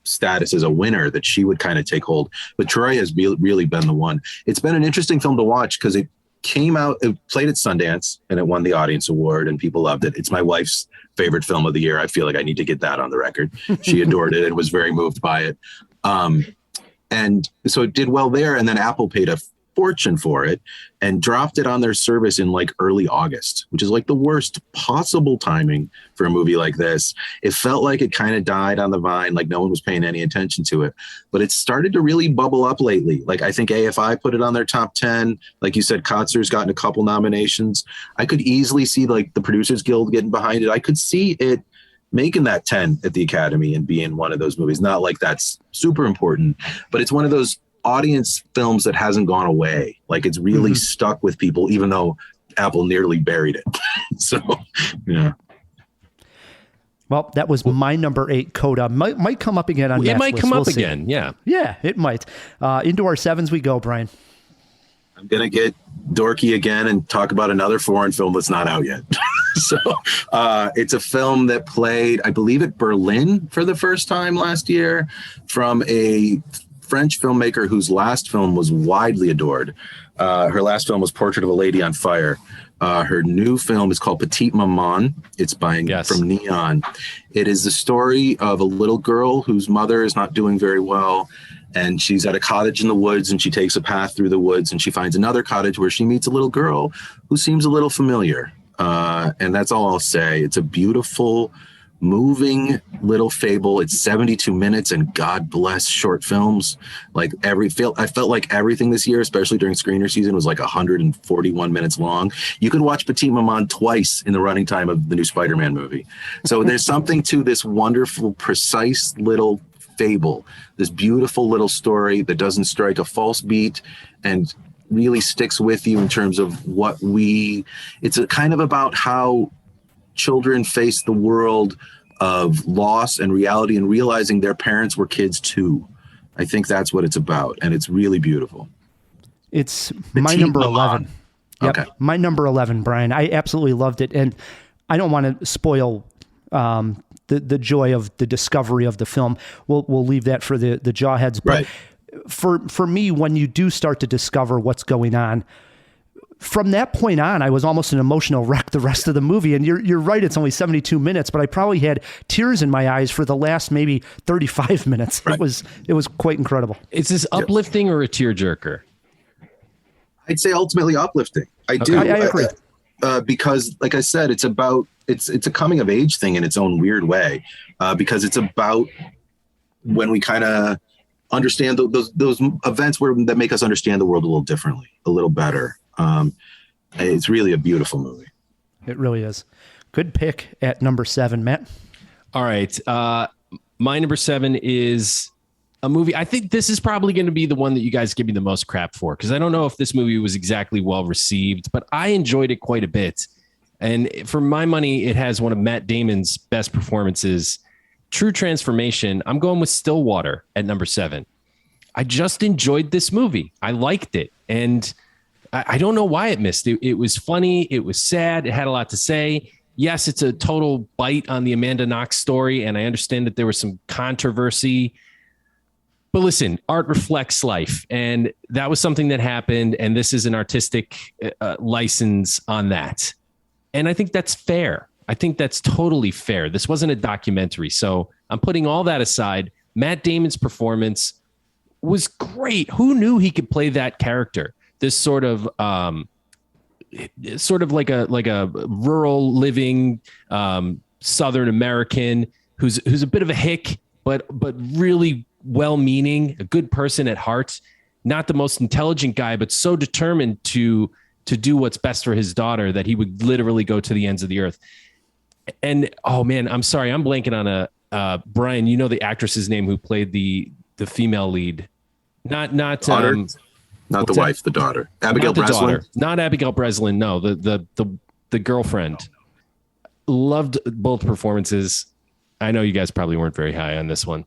status as a winner, that she would kind of take hold. But Troy has really been the one. It's been an interesting film to watch because it came out, it played at Sundance, and it won the Audience Award, and people loved it. It's my wife's favorite film of the year. I feel like I need to get that on the record. She adored it and was very moved by it. And so it did well there. And then Apple paid a fortune for it and dropped it on their service in like early August, which is like the worst possible timing for a movie like this. It felt like it kind of died on the vine, like no one was paying any attention to it, but it started to really bubble up lately. Like I think AFI put it on their top 10. Like you said, Kotzer's gotten a couple nominations. I could easily see like the Producers Guild getting behind it. I could see it making that 10 at the Academy and being one of those movies. Not like that's super important, but it's one of those audience films that hasn't gone away. Like it's really stuck with people, even though Apple nearly buried it. So, yeah. Well, that was my number 8, Coda. Might come up again on Matt's list. It might come up again, yeah. Yeah, it might. Into our 7s we go, Brian. I'm going to get dorky again and talk about another foreign film that's not out yet. So it's a film that played, I believe, at Berlin for the first time last year from a French filmmaker whose last film was widely adored. Her last film was Portrait of a Lady on Fire. Her new film is called Petite Maman. It's from Neon. It is the story of a little girl whose mother is not doing very well. And she's at a cottage in the woods, and she takes a path through the woods, and she finds another cottage where she meets a little girl who seems a little familiar. And that's all I'll say. It's a beautiful, moving little fable. It's 72 minutes, and God bless short films. Like I felt like everything this year, especially during screener season, was like 141 minutes long. You can watch Petite Maman twice in the running time of the new Spider-Man movie. So there's something to this wonderful, precise little fable, this beautiful little story that doesn't strike a false beat and really sticks with you in terms of it's a kind of about how children face the world of loss and reality and realizing their parents were kids too. I think that's what it's about, and it's really beautiful. It's my number 11. Yep, okay. My number 11, Brian. I absolutely loved it, and I don't want to spoil the joy of the discovery of the film. We'll leave that for the jawheads. But right. For me, when you do start to discover what's going on, from that point on, I was almost an emotional wreck the rest of the movie. And you're right, it's only 72 minutes, but I probably had tears in my eyes for the last maybe 35 minutes. Right. It was quite incredible. Is this uplifting or a tearjerker? I'd say ultimately uplifting. I agree. Because, like I said, it's a coming of age thing in its own weird way. Because it's about when we kind of understand those events that make us understand the world a little differently, a little better. It's really a beautiful movie. It really is. Good pick at number 7, Matt. All right. My number 7 is a movie. I think this is probably going to be the one that you guys give me the most crap for, because I don't know if this movie was exactly well received, but I enjoyed it quite a bit. And for my money, it has one of Matt Damon's best performances. True transformation. I'm going with Stillwater at number 7. I just enjoyed this movie. I liked it. And I don't know why it missed. It was funny. It was sad. It had a lot to say. Yes, it's a total bite on the Amanda Knox story. And I understand that there was some controversy. But listen, art reflects life. And that was something that happened. And this is an artistic license on that. And I think that's fair. I think that's totally fair. This wasn't a documentary. So I'm putting all that aside. Matt Damon's performance was great. Who knew he could play that character? This sort of like a rural living Southern American who's a bit of a hick, but really well-meaning, a good person at heart, not the most intelligent guy, but so determined to do what's best for his daughter that he would literally go to the ends of the earth. And oh man, I'm sorry, I'm blanking on Brian. You know the actress's name who played the female lead, not the wife, the daughter, Abigail Breslin. Not Abigail Breslin. No, the girlfriend. Loved both performances. I know you guys probably weren't very high on this one.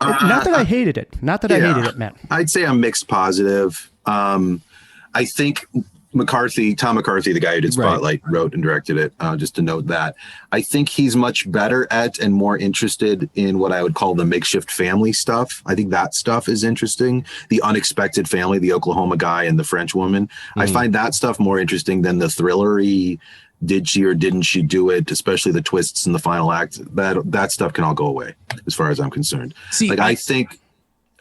Not that I hated it. Not that I hated it, Matt. I'd say I'm mixed positive. I think Tom McCarthy, the guy who did Spotlight, wrote and directed it, just to note that. I think he's much better at and more interested in what I would call the makeshift family stuff. I think that stuff is interesting. The unexpected family, the Oklahoma guy and the French woman. I find that stuff more interesting than the thrillery, did she or didn't she do it, especially the twists in the final act. That stuff can all go away as far as I'm concerned.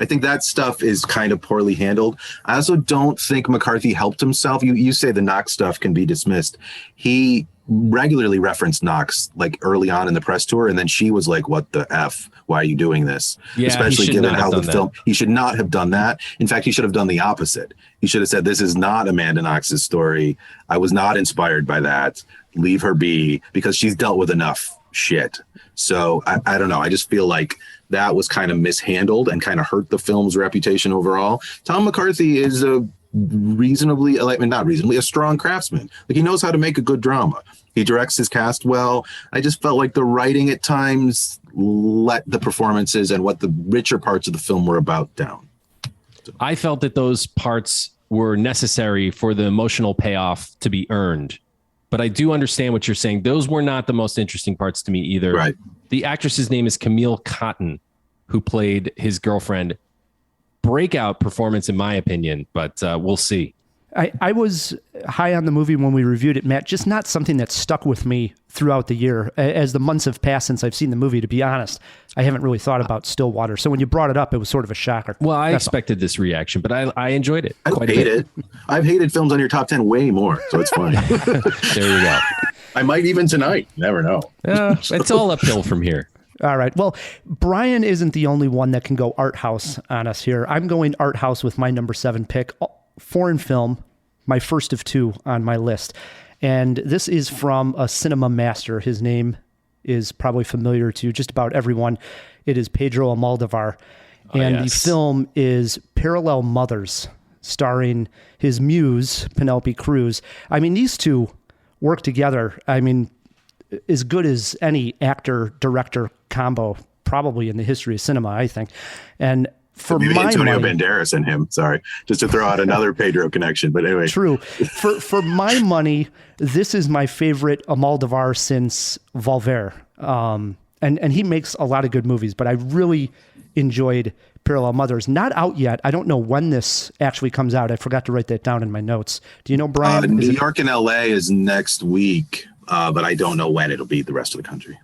I think that stuff is kind of poorly handled. I also don't think McCarthy helped himself. You say the Knox stuff can be dismissed. He regularly referenced Knox like early on in the press tour, and then she was like, "What the F? Why are you doing this?" Yeah, especially given how the film. He should not have done that. In fact, he should have done the opposite. He should have said, "This is not Amanda Knox's story. I was not inspired by that. Leave her be, because she's dealt with enough shit." So I don't know. I just feel like that was kind of mishandled and kind of hurt the film's reputation overall. Tom McCarthy is a strong craftsman. Like, he knows how to make a good drama. He directs his cast well. I just felt like the writing at times let the performances and what the richer parts of the film were about down. I felt that those parts were necessary for the emotional payoff to be earned. But I do understand what you're saying. Those were not the most interesting parts to me either. Right. The actress's name is Camille Cotton, who played his girlfriend. Breakout performance, in my opinion, but we'll see. I was high on the movie when we reviewed it, Matt, just not something that stuck with me throughout the year. As the months have passed since I've seen the movie, to be honest, I haven't really thought about Stillwater. So when you brought it up, it was sort of a shocker. Well, I expected this reaction, but I enjoyed it. I don't hate it. I've hated films on your top 10 way more, so it's fine. There you go. I might even tonight. You never know. It's all uphill from here. All right. Well, Brian isn't the only one that can go art house on us here. I'm going art house with my number 7 pick. Foreign film, my first of 2 on my list. And this is from a cinema master. His name is probably familiar to just about everyone. It is Pedro Almodovar. And the film is Parallel Mothers, starring his muse, Penelope Cruz. I mean, these two work together. I mean, as good as any actor-director combo probably in the history of cinema, I think. And for maybe my Antonio money, Banderas and him. Sorry, just to throw out another Pedro connection. But anyway, true. For my money, this is my favorite Almodovar since Volver. And he makes a lot of good movies, but I really enjoyed Parallel Mothers. Not out yet. I don't know when this actually comes out. I forgot to write that down in my notes. Do you know, Brian? New York and LA is next week, but I don't know when it'll be the rest of the country.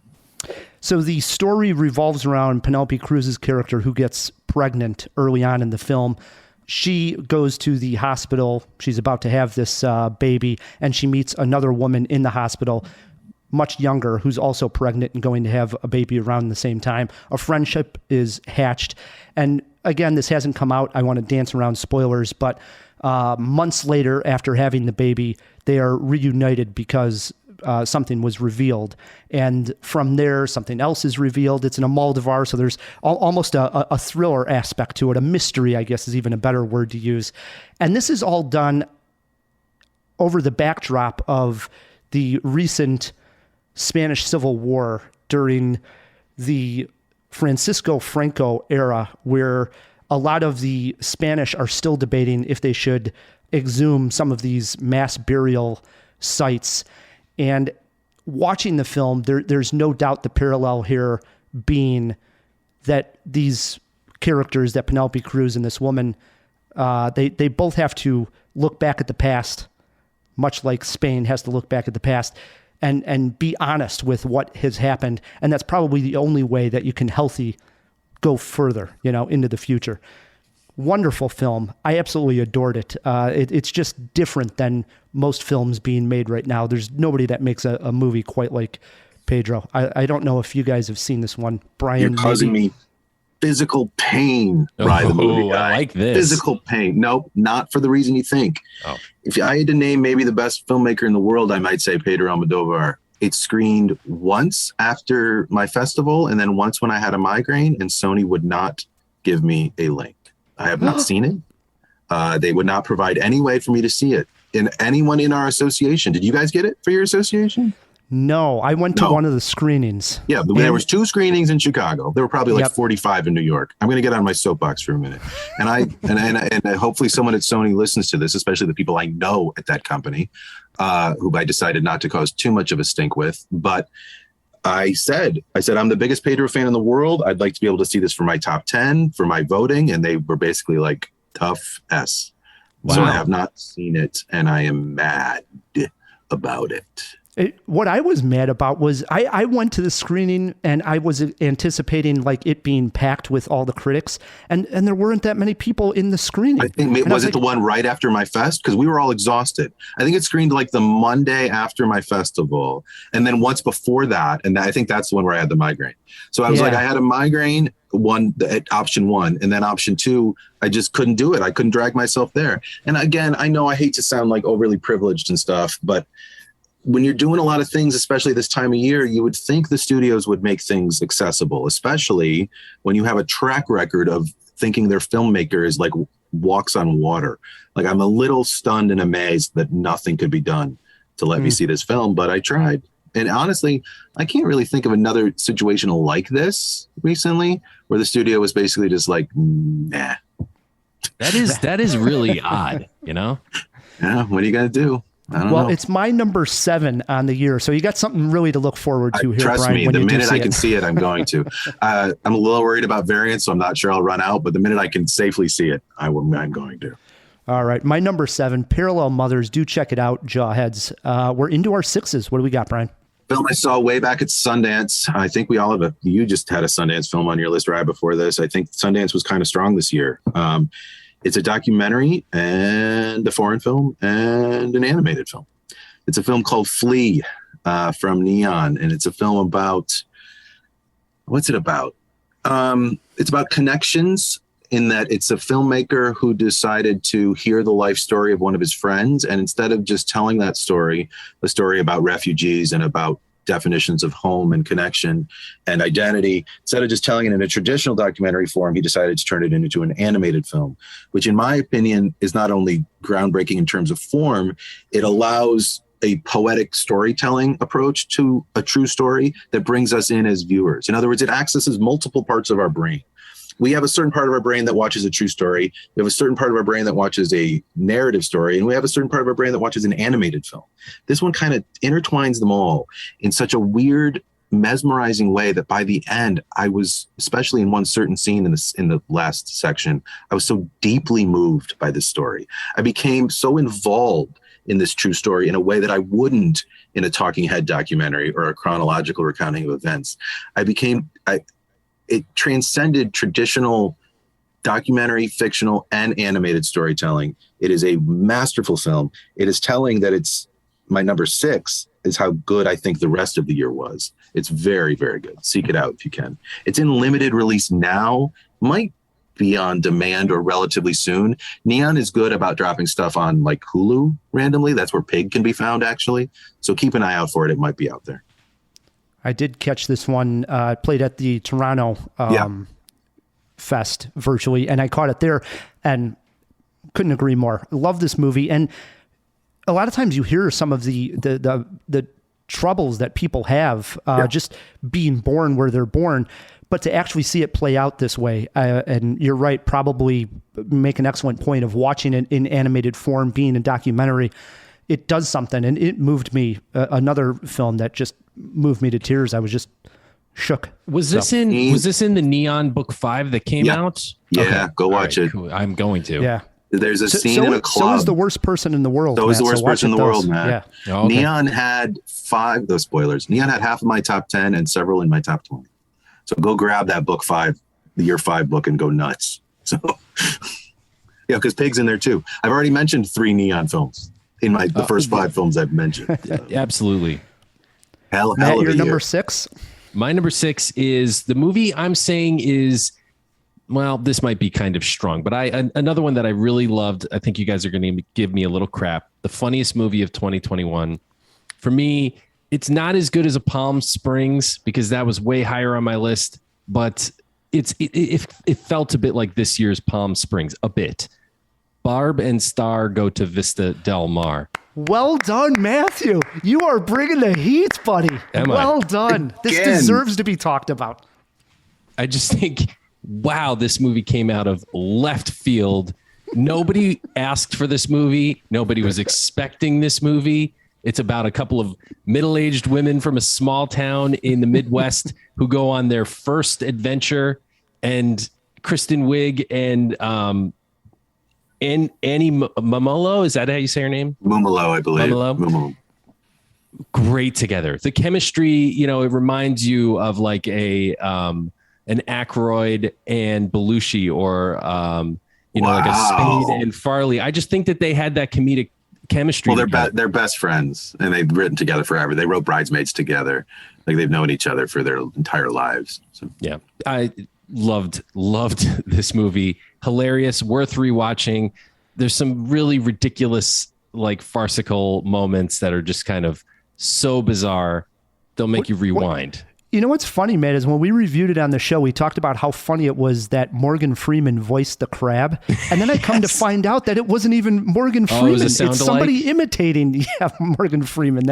So the story revolves around Penelope Cruz's character, who gets pregnant early on in the film. She goes to the hospital. She's about to have this baby, and she meets another woman in the hospital, much younger, who's also pregnant and going to have a baby around the same time. A friendship is hatched. And again, this hasn't come out. I want to dance around spoilers, but months later, after having the baby, they are reunited because something was revealed. And from there, something else is revealed. It's an Almodovar, so there's almost a thriller aspect to it. A mystery, I guess, is even a better word to use. And this is all done over the backdrop of the recent Spanish Civil War during the Francisco Franco era, where a lot of the Spanish are still debating if they should exhume some of these mass burial sites. And watching the film, there's no doubt the parallel here being that these characters, that Penelope Cruz and this woman, they both have to look back at the past, much like Spain has to look back at the past, and be honest with what has happened. And that's probably the only way that you can healthy go further, into the future. Wonderful film. I absolutely adored it. It's just different than most films being made right now. There's nobody that makes a movie quite like Pedro. I don't know if you guys have seen this one. Brian, you're causing me physical pain by the movie. I like this. Physical pain. Nope, not for the reason you think. Oh. If I had to name maybe the best filmmaker in the world, I might say Pedro Almodovar. It screened once after my festival and then once when I had a migraine, and Sony would not give me a link. I have not seen it. They would not provide any way for me to see it. And anyone in our association, did you guys get it for your association? No, I went to one of the screenings. Yeah, there was 2 screenings in Chicago. There were probably like 45 in New York. I'm going to get on my soapbox for a minute. And and hopefully someone at Sony listens to this, especially the people I know at that company, who I decided not to cause too much of a stink with. But I said, I'm the biggest Pedro fan in the world. I'd like to be able to see this for my top 10, for my voting. And they were basically like, tough S. Wow. So I have not seen it, and I am mad about it. What I was mad about was I went to the screening and I was anticipating like it being packed with all the critics, and there weren't that many people in the screening. I think was it the one right after my fest? Because we were all exhausted. I think it screened like the Monday after my festival, and then once before that, and I think that's the one where I had the migraine. So I was like, I had a migraine option 1, and then option 2, I just couldn't do it. I couldn't drag myself there. And again, I know I hate to sound like overly privileged and stuff, but when you're doing a lot of things, especially this time of year, you would think the studios would make things accessible, especially when you have a track record of thinking their filmmaker is like walks on water. Like, I'm a little stunned and amazed that nothing could be done to let me see this film, but I tried. And honestly, I can't really think of another situation like this recently where the studio was basically just like, nah. That is really odd, you know? Yeah, what are you going to do? I don't Well, know. it's my number 7 on the year, so you got something really to look forward to here, Trust Brian. me, when the you do minute see I can see it, I'm going to. I'm a little worried about variants, so I'm not sure I'll run out. But the minute I can safely see it, I'm going to. All right, my number 7, Parallel Mothers. Do check it out, Jawheads. We're into our 6s. What do we got, Brian? Film I saw way back at Sundance. I think we all have you just had a Sundance film on your list right before this. I think Sundance was kind of strong this year. It's a documentary and a foreign film and an animated film. It's a film called Flee from Neon, and it's a film about, what's it about? It's about connections, in that it's a filmmaker who decided to hear the life story of one of his friends. And instead of just telling that story, a story about refugees and about definitions of home and connection and identity, instead of just telling it in a traditional documentary form, he decided to turn it into an animated film, which in my opinion is not only groundbreaking in terms of form, it allows a poetic storytelling approach to a true story that brings us in as viewers. In other words, it accesses multiple parts of our brain. We have a certain part of our brain that watches a true story. We have a certain part of our brain that watches a narrative story. And we have a certain part of our brain that watches an animated film. This one kind of intertwines them all in such a weird, mesmerizing way that by the end, I was, especially in one certain scene in the last section, I was so deeply moved by this story. I became so involved in this true story in a way that I wouldn't in a talking head documentary or a chronological recounting of events. It transcended traditional documentary, fictional, and animated storytelling. It is a masterful film. It is telling that it's my number 6 is how good I think the rest of the year was. It's very, very good. Seek it out if you can. It's in limited release now, might be on demand or relatively soon. Neon is good about dropping stuff on like Hulu randomly. That's where Pig can be found, actually. So keep an eye out for it. It might be out there. I did catch this one. Played at the Toronto Fest virtually, and I caught it there and couldn't agree more. Love this movie. And a lot of times you hear some of the troubles that people have just being born where they're born, but to actually see it play out this way, and you're right, probably make an excellent point of watching it in animated form, being a documentary. It does something, and it moved me. Another film that just moved me to tears. I was just shook. Was this in the Neon Book 5 that came out? Yeah, okay. Go watch it. Cool. I'm going to. Yeah. There's a scene in a club. So is The Worst Person in the World. So is The Worst Person in the World, man. Yeah. Oh, okay. Neon had 5, those spoilers. Neon had half of my top 10 and several in my top 20. So go grab that book 5, the year 5 book, and go nuts. So, yeah, because Pig's in there too. I've already mentioned 3 Neon films in the first 5 films I've mentioned. Absolutely. Hell Matt, of a your number year. 6? My number 6 is the movie I'm saying is, well, this might be kind of strong, but another one that I really loved. I think you guys are going to give me a little crap. The funniest movie of 2021. For me, it's not as good as a Palm Springs because that was way higher on my list, but it felt a bit like this year's Palm Springs, a bit. Barb and Star go to Vista Del Mar. Well done, Matthew. You are bringing the heat, buddy. Well done. This deserves to be talked about. I just think, wow, this movie came out of left field. Nobody asked for this movie. Nobody was expecting this movie. It's about a couple of middle-aged women from a small town in the Midwest who go on their first adventure, and Kristen Wiig and Annie Mumolo, is that how you say her name? Mumolo, I believe. Mumolo. Great together. The chemistry, it reminds you of like an Aykroyd and Belushi, or like a Spade and Farley. I just think that they had that comedic chemistry. Well, they're best friends, and they've written together forever. They wrote Bridesmaids together. Like they've known each other for their entire lives. So. Yeah, I loved this movie. Hilarious, worth rewatching. There's some really ridiculous, like farcical moments that are just kind of so bizarre they'll make you rewind. You know what's funny, Matt, is when we reviewed it on the show, we talked about how funny it was that Morgan Freeman voiced the crab. And then I come to find out that it wasn't even Morgan Freeman. It's somebody imitating Morgan Freeman.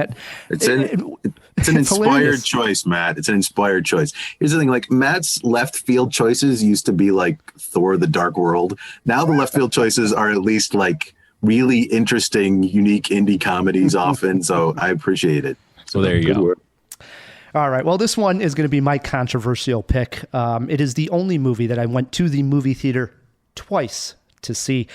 It's an inspired choice, Matt. It's an inspired choice. Here's the thing, like Matt's left field choices used to be like Thor, the Dark World. Now the left field choices are at least like really interesting, unique indie comedies often. So I appreciate it. So there you go. Work. All right. Well, this one is going to be my controversial pick. It is the only movie that I went to the movie theater twice to see.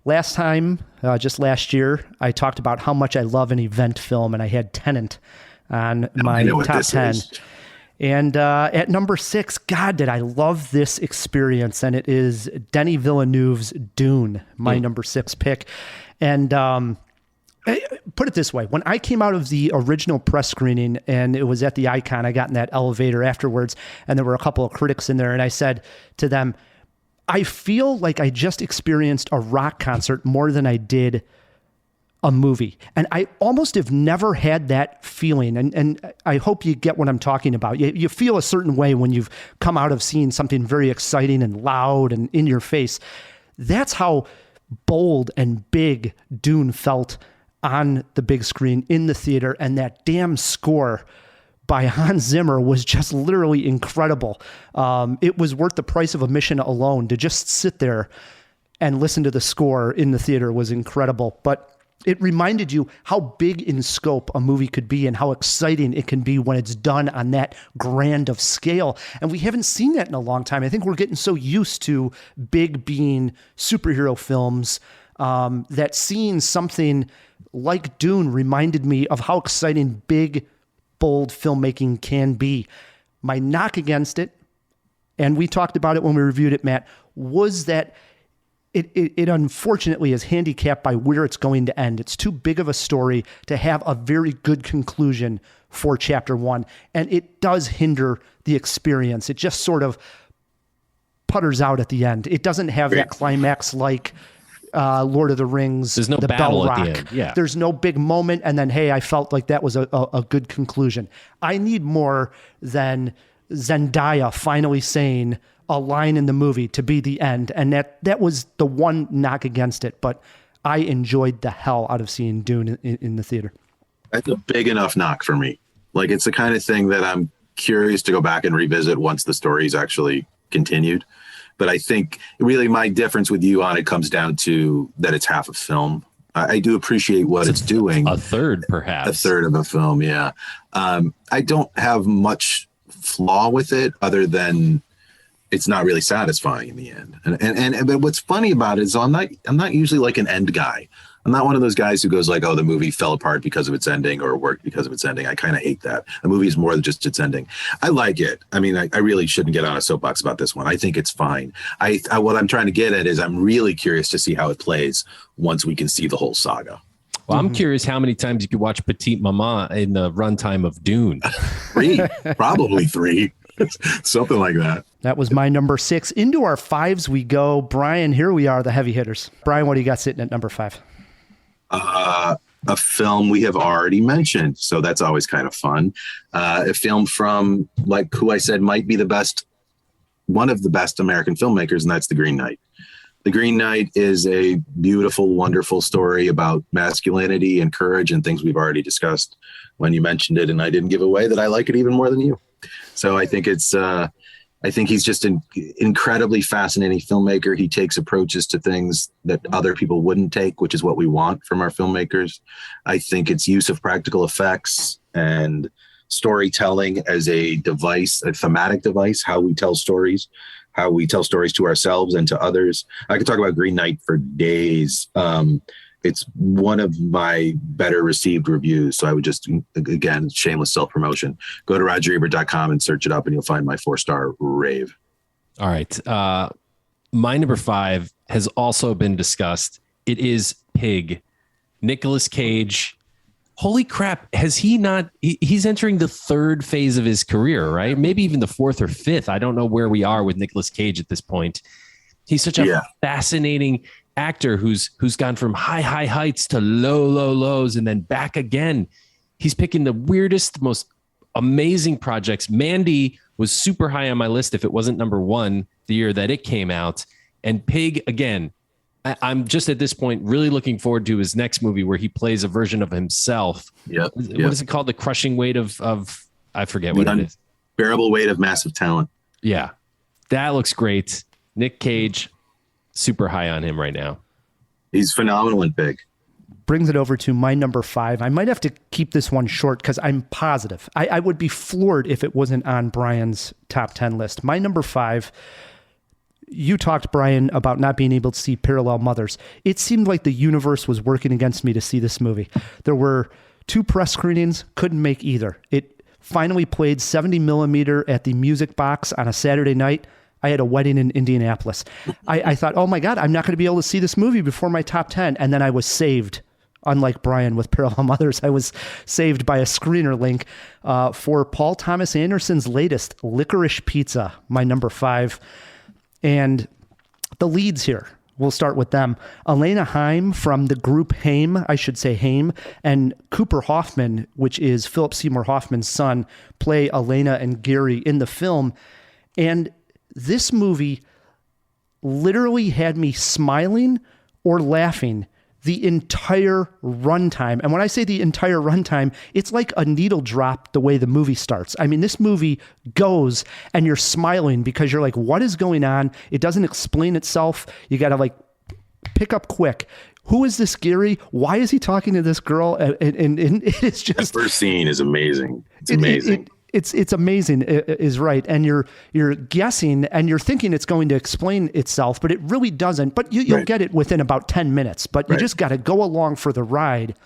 Last time, just last year, I talked about how much I love an event film, and I had Tenet on my top 10. And at number 6, God, did I love this experience, and it is Denis Villeneuve's Dune, my number 6 pick. And put it this way. When I came out of the original press screening and it was at the Icon, I got in that elevator afterwards and there were a couple of critics in there and I said to them, I feel like I just experienced a rock concert more than I did a movie. And I almost have never had that feeling. And I hope you get what I'm talking about. You feel a certain way when you've come out of seeing something very exciting and loud and in your face. That's how bold and big Dune felt on the big screen in the theater, and that damn score by Hans Zimmer was just literally incredible. It was worth the price of admission alone. To just sit there and listen to the score in the theater was incredible. But it reminded you how big in scope a movie could be and how exciting it can be when it's done on that grand of scale. And we haven't seen that in a long time. I think we're getting so used to big being superhero films that seeing something like Dune reminded me of how exciting big, bold filmmaking can be. My knock against it, and we talked about it when we reviewed it, Matt, was that it unfortunately is handicapped by where it's going to end. It's too big of a story to have a very good conclusion for chapter 1, and it does hinder the experience. It just sort of putters out at the end. It doesn't have that climax like Lord of the Rings. There's no the battle Bell Rock. at the end. Yeah. There's no big moment, and then, hey, I felt like that was a good conclusion. I need more than Zendaya finally saying a line in the movie to be the end, and that was the one knock against it, but I enjoyed the hell out of seeing Dune in the theater. That's a big enough knock for me. Like, it's the kind of thing that I'm curious to go back and revisit once the story's actually continued. But I think really my difference with you on it comes down to that it's half a film. I do appreciate what it's doing. A third, perhaps. A third of a film, yeah. I don't have much flaw with it other than it's not really satisfying in the end. And but what's funny about it is I'm not usually like an end guy. I'm not one of those guys who goes like, oh, the movie fell apart because of its ending or worked because of its ending. I kind of hate that. A movie is more than just its ending. I like it. I mean, I really shouldn't get on a soapbox about this one. I think it's fine. What I'm trying to get at is I'm really curious to see how it plays once we can see the whole saga. Well, I'm curious how many times you could watch Petite Maman in the runtime of Dune. 3, probably 3. Something like that. That was my number 6. Into our 5s we go. Brian, here we are, the heavy hitters. Brian, what do you got sitting at number 5? A film we have already mentioned, so that's always kind of fun. A film from, like, who I said might be one of the best American filmmakers, and that's The Green Knight. The Green Knight is a beautiful, wonderful story about masculinity and courage and things we've already discussed when you mentioned it, and I didn't give away that I like it even more than you. So I think he's just an incredibly fascinating filmmaker. He takes approaches to things that other people wouldn't take, which is what we want from our filmmakers. I think its use of practical effects and storytelling as a device, a thematic device, how we tell stories to ourselves and to others. I could talk about Green Knight for days. It's one of my better received reviews. So I would just, again, shameless self-promotion. Go to RogerEbert.com and search it up and you'll find my 4-star rave. All right. My number 5 has also been discussed. It is Pig. Nicolas Cage. Holy crap. Has he not? He's entering the 3rd phase of his career, right? Maybe even the 4th or 5th. I don't know where we are with Nicolas Cage at this point. He's such a fascinating actor who's gone from high heights to low lows and then back again. He's picking the weirdest, most amazing projects. Mandy was super high on my list if it wasn't number one the year that it came out. And Pig, again, I'm just at this point really looking forward to his next movie where he plays a version of himself. Yep. What is it called? The Crushing Weight of I forget what it is. Unbearable Weight of Massive Talent. Yeah, that looks great. Nick Cage, super high on him right now. He's phenomenal in Pig. Brings it over to my number 5. I might have to keep this one short because I'm positive. I would be floored if it wasn't on Brian's top 10 list. My number 5, you talked, Brian, about not being able to see Parallel Mothers. It seemed like the universe was working against me to see this movie. There were 2 press screenings, couldn't make either. It finally played 70 millimeter at the Music Box on a Saturday night. I had a wedding in Indianapolis. I thought, oh my God, I'm not going to be able to see this movie before my top 10. And then I was saved. Unlike Brian with Parallel Mothers, I was saved by a screener link for Paul Thomas Anderson's latest, Licorice Pizza, my number 5. And the leads here, we'll start with them. Elena Haim from the group Haim, I should say Haim, and Cooper Hoffman, which is Philip Seymour Hoffman's son, play Elena and Gary in the film. And this movie literally had me smiling or laughing the entire runtime. And when I say the entire runtime, it's like a needle drop the way the movie starts. I mean, this movie goes and you're smiling because you're like, what is going on? It doesn't explain itself. You got to like pick up quick. Who is this Gary? Why is he talking to this girl? And it's just... That first scene is amazing. It's amazing. It's amazing, is right. And you're guessing and you're thinking it's going to explain itself, but it really doesn't. But you'll get it within about 10 minutes. But you just got to go along for the ride.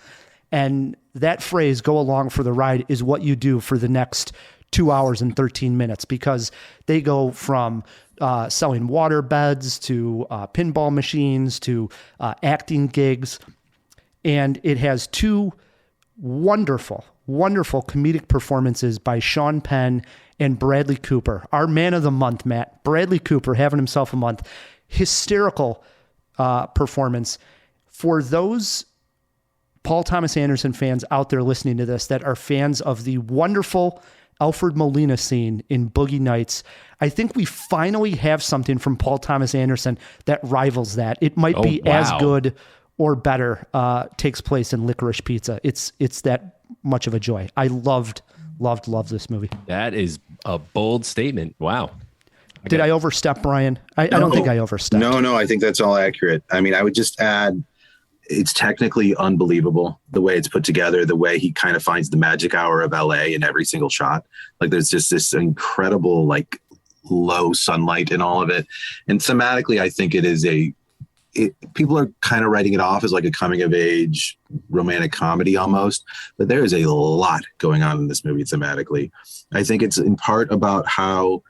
And that phrase, go along for the ride, is what you do for the next 2 hours and 13 minutes, because they go from selling water beds to pinball machines to acting gigs. And it has 2 wonderful comedic performances by Sean Penn and Bradley Cooper. Our man of the month, Matt. Bradley Cooper having himself a month. Hysterical performance. For those Paul Thomas Anderson fans out there listening to this that are fans of the wonderful Alfred Molina scene in Boogie Nights, I think we finally have something from Paul Thomas Anderson that rivals that. It might be as good or better takes place in Licorice Pizza. It's that much of a joy. I loved this movie. That is a bold statement. Wow. Did I overstep, Brian? I don't think I overstepped. No, I think that's all accurate. I mean, I would just add, it's technically unbelievable the way it's put together, the way he kind of finds the magic hour of LA in every single shot. Like there's just this incredible, like low sunlight in all of it. And thematically, I think it is people are kind of writing it off as like a coming of age romantic comedy almost, but there is a lot going on in this movie thematically. I think it's in part about how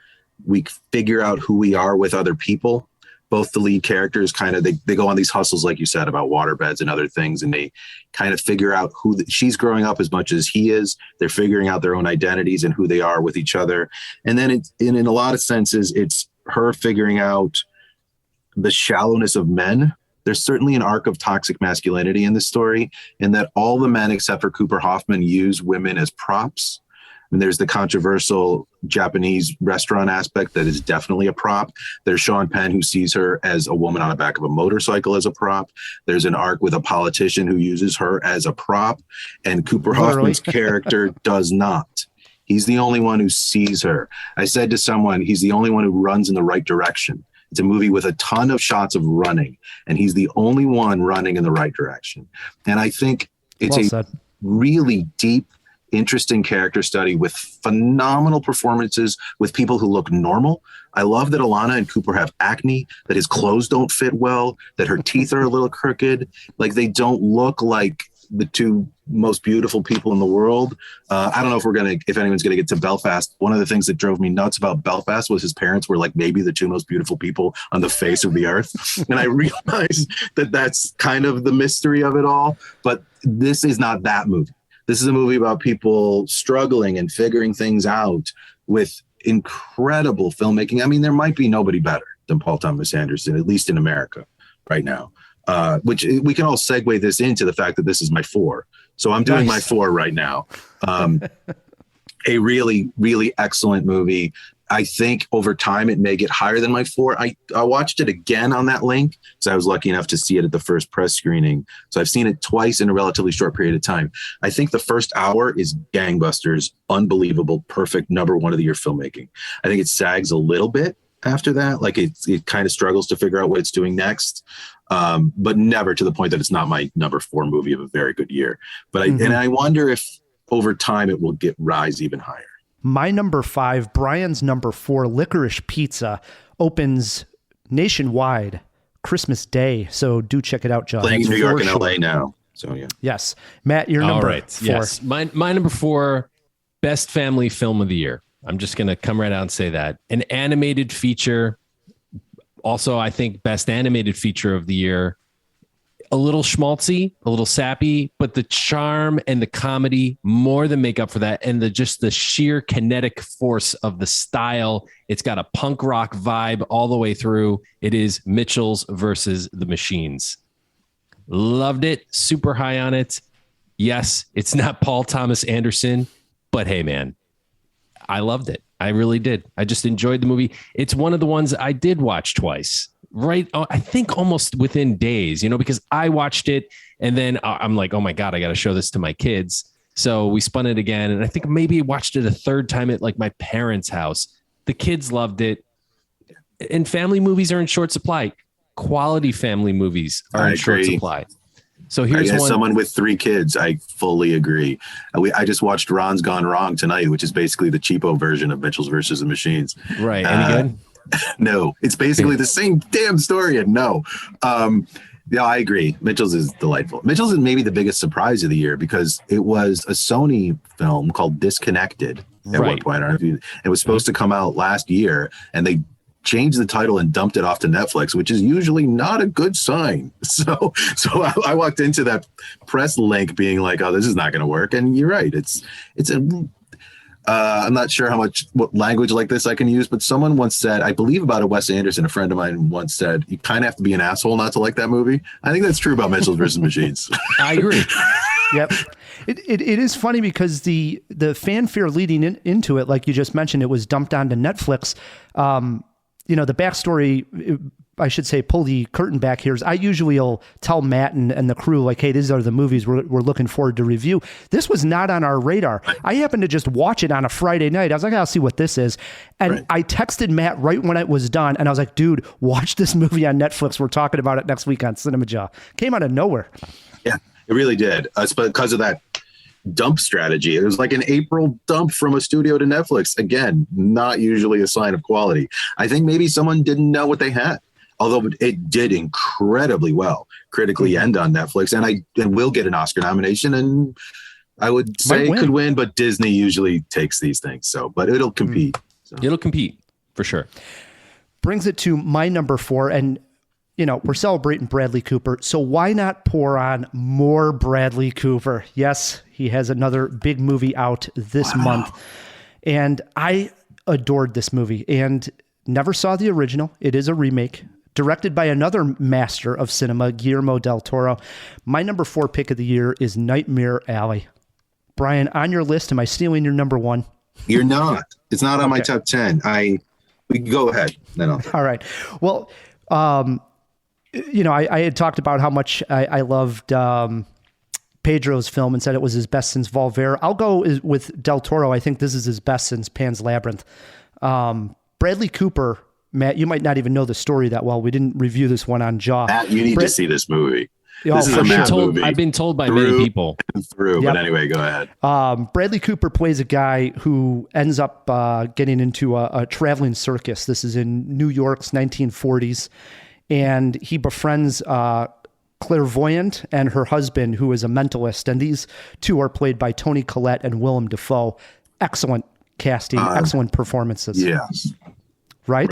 we figure out who we are with other people. Both the lead characters kind of, they go on these hustles, like you said, about waterbeds and other things. And they kind of figure out she's growing up as much as he is. They're figuring out their own identities and who they are with each other. And then in a lot of senses, it's her figuring out the shallowness of men. There's certainly an arc of toxic masculinity in this story, and that all the men except for Cooper Hoffman use women as props. And there's the controversial Japanese restaurant aspect that is definitely a prop. There's Sean Penn, who sees her as a woman on the back of a motorcycle as a prop. There's an arc with a politician who uses her as a prop, and Cooper Hoffman's character does not. He's the only one who sees her. I said to someone, he's the only one who runs in the right direction. It's a movie with a ton of shots of running, and he's the only one running in the right direction. And I think it's really deep, interesting character study with phenomenal performances with people who look normal. I love that Alana and Cooper have acne, that his clothes don't fit well, that her teeth are a little crooked. Like they don't look like the 2 most beautiful people in the world. I don't know if anyone's going to get to Belfast. One of the things that drove me nuts about Belfast was his parents were like maybe the 2 most beautiful people on the face of the earth. And I realized that that's kind of the mystery of it all. But this is not that movie. This is a movie about people struggling and figuring things out with incredible filmmaking. I mean, there might be nobody better than Paul Thomas Anderson, at least in America right now. Which we can all segue this into the fact that this is my 4. So I'm doing my 4 right now. A really, really excellent movie. I think over time it may get higher than my 4. I watched it again on that link, so I was lucky enough to see it at the first press screening. So I've seen it twice in a relatively short period of time. I think the first hour is gangbusters, unbelievable, perfect #1 of the year filmmaking. I think it sags a little bit after that, like it kind of struggles to figure out what it's doing next, but never to the point that it's not my #4 movie of a very good year. But and I wonder if over time it will rise even higher. My number 5, Brian's number 4, Licorice Pizza, opens nationwide Christmas Day. So do check it out, John. Playing in New York and LA now. So yeah. Yes. Matt, your number 4. Yes. My number 4, best family film of the year. I'm just going to come right out and say that. An animated feature. Also, I think best animated feature of the year. A little schmaltzy, a little sappy, but the charm and the comedy more than make up for that. And just the sheer kinetic force of the style. It's got a punk rock vibe all the way through. It is Mitchell's versus the Machines. Loved it. Super high on it. Yes, it's not Paul Thomas Anderson, but hey, man, I loved it. I really did. I just enjoyed the movie. It's one of the ones I did watch twice. Right. I think almost within days, because I watched it and then I'm like, oh my God, I got to show this to my kids. So we spun it again. And I think maybe watched it a third time at like my parents' house. The kids loved it. And family movies are in short supply. Quality family movies are in short supply. So here's one. Someone with 3 kids, I fully agree. I just watched Ron's Gone Wrong tonight, which is basically the cheapo version of Mitchell's versus the Machines. Right. Any good? No, it's basically the same damn story. And no, yeah, I agree. Mitchell's is delightful. Mitchell's is maybe the biggest surprise of the year because it was a Sony film called Disconnected at one point. I don't know if it was supposed to come out last year and they changed the title and dumped it off to Netflix, which is usually not a good sign. So I walked into that press link being like, oh, this is not going to work. And you're right. It's a I'm not sure what language like this I can use, but someone once said, I believe about a Wes Anderson, a friend of mine once said, you kind of have to be an asshole not to like that movie. I think that's true about Mitchell's versus Machines. I agree. Yep. It is funny because the fanfare leading into it, like you just mentioned, it was dumped onto Netflix. The backstory, I should say, pull the curtain back here, is I usually will tell Matt and the crew, like, hey, these are the movies we're looking forward to review. This was not on our radar. I happened to just watch it on a Friday night. I was like, I'll see what this is. And I texted Matt right when it was done. And I was like, dude, watch this movie on Netflix. We're talking about it next week on Cinemajaw. Came out of nowhere. Yeah, it really did. It's because of that dump strategy. It was like an April dump from a studio to Netflix. Again, not usually a sign of quality. I think maybe someone didn't know what they had. Although it did incredibly well critically and on Netflix, and will get an Oscar nomination, and I would say it could win, but Disney usually takes these things. So, but it'll compete. So. It'll compete for sure. Brings it to my number 4, and we're celebrating Bradley Cooper, so why not pour on more Bradley Cooper? Yes, he has another big movie out this month, and I adored this movie and never saw the original. It is a remake. Directed by another master of cinema, Guillermo del Toro. My number 4 pick of the year is Nightmare Alley. Brian, on your list, am I stealing your number 1? You're not. It's not on my top 10. We can go ahead. All right. Well, I had talked about how much I loved Pedro's film and said it was his best since Volver. I'll go with Del Toro. I think this is his best since Pan's Labyrinth. Bradley Cooper, Matt, you might not even know the story that well. We didn't review this one on Jaw. Matt, you need to see this movie. This is a Matt movie. I've been told by many people. But anyway, go ahead. Bradley Cooper plays a guy who ends up getting into a traveling circus. This is in New York's 1940s. And he befriends clairvoyant and her husband, who is a mentalist. And these two are played by Toni Collette and Willem Dafoe. Excellent casting, excellent performances. Yes. Right?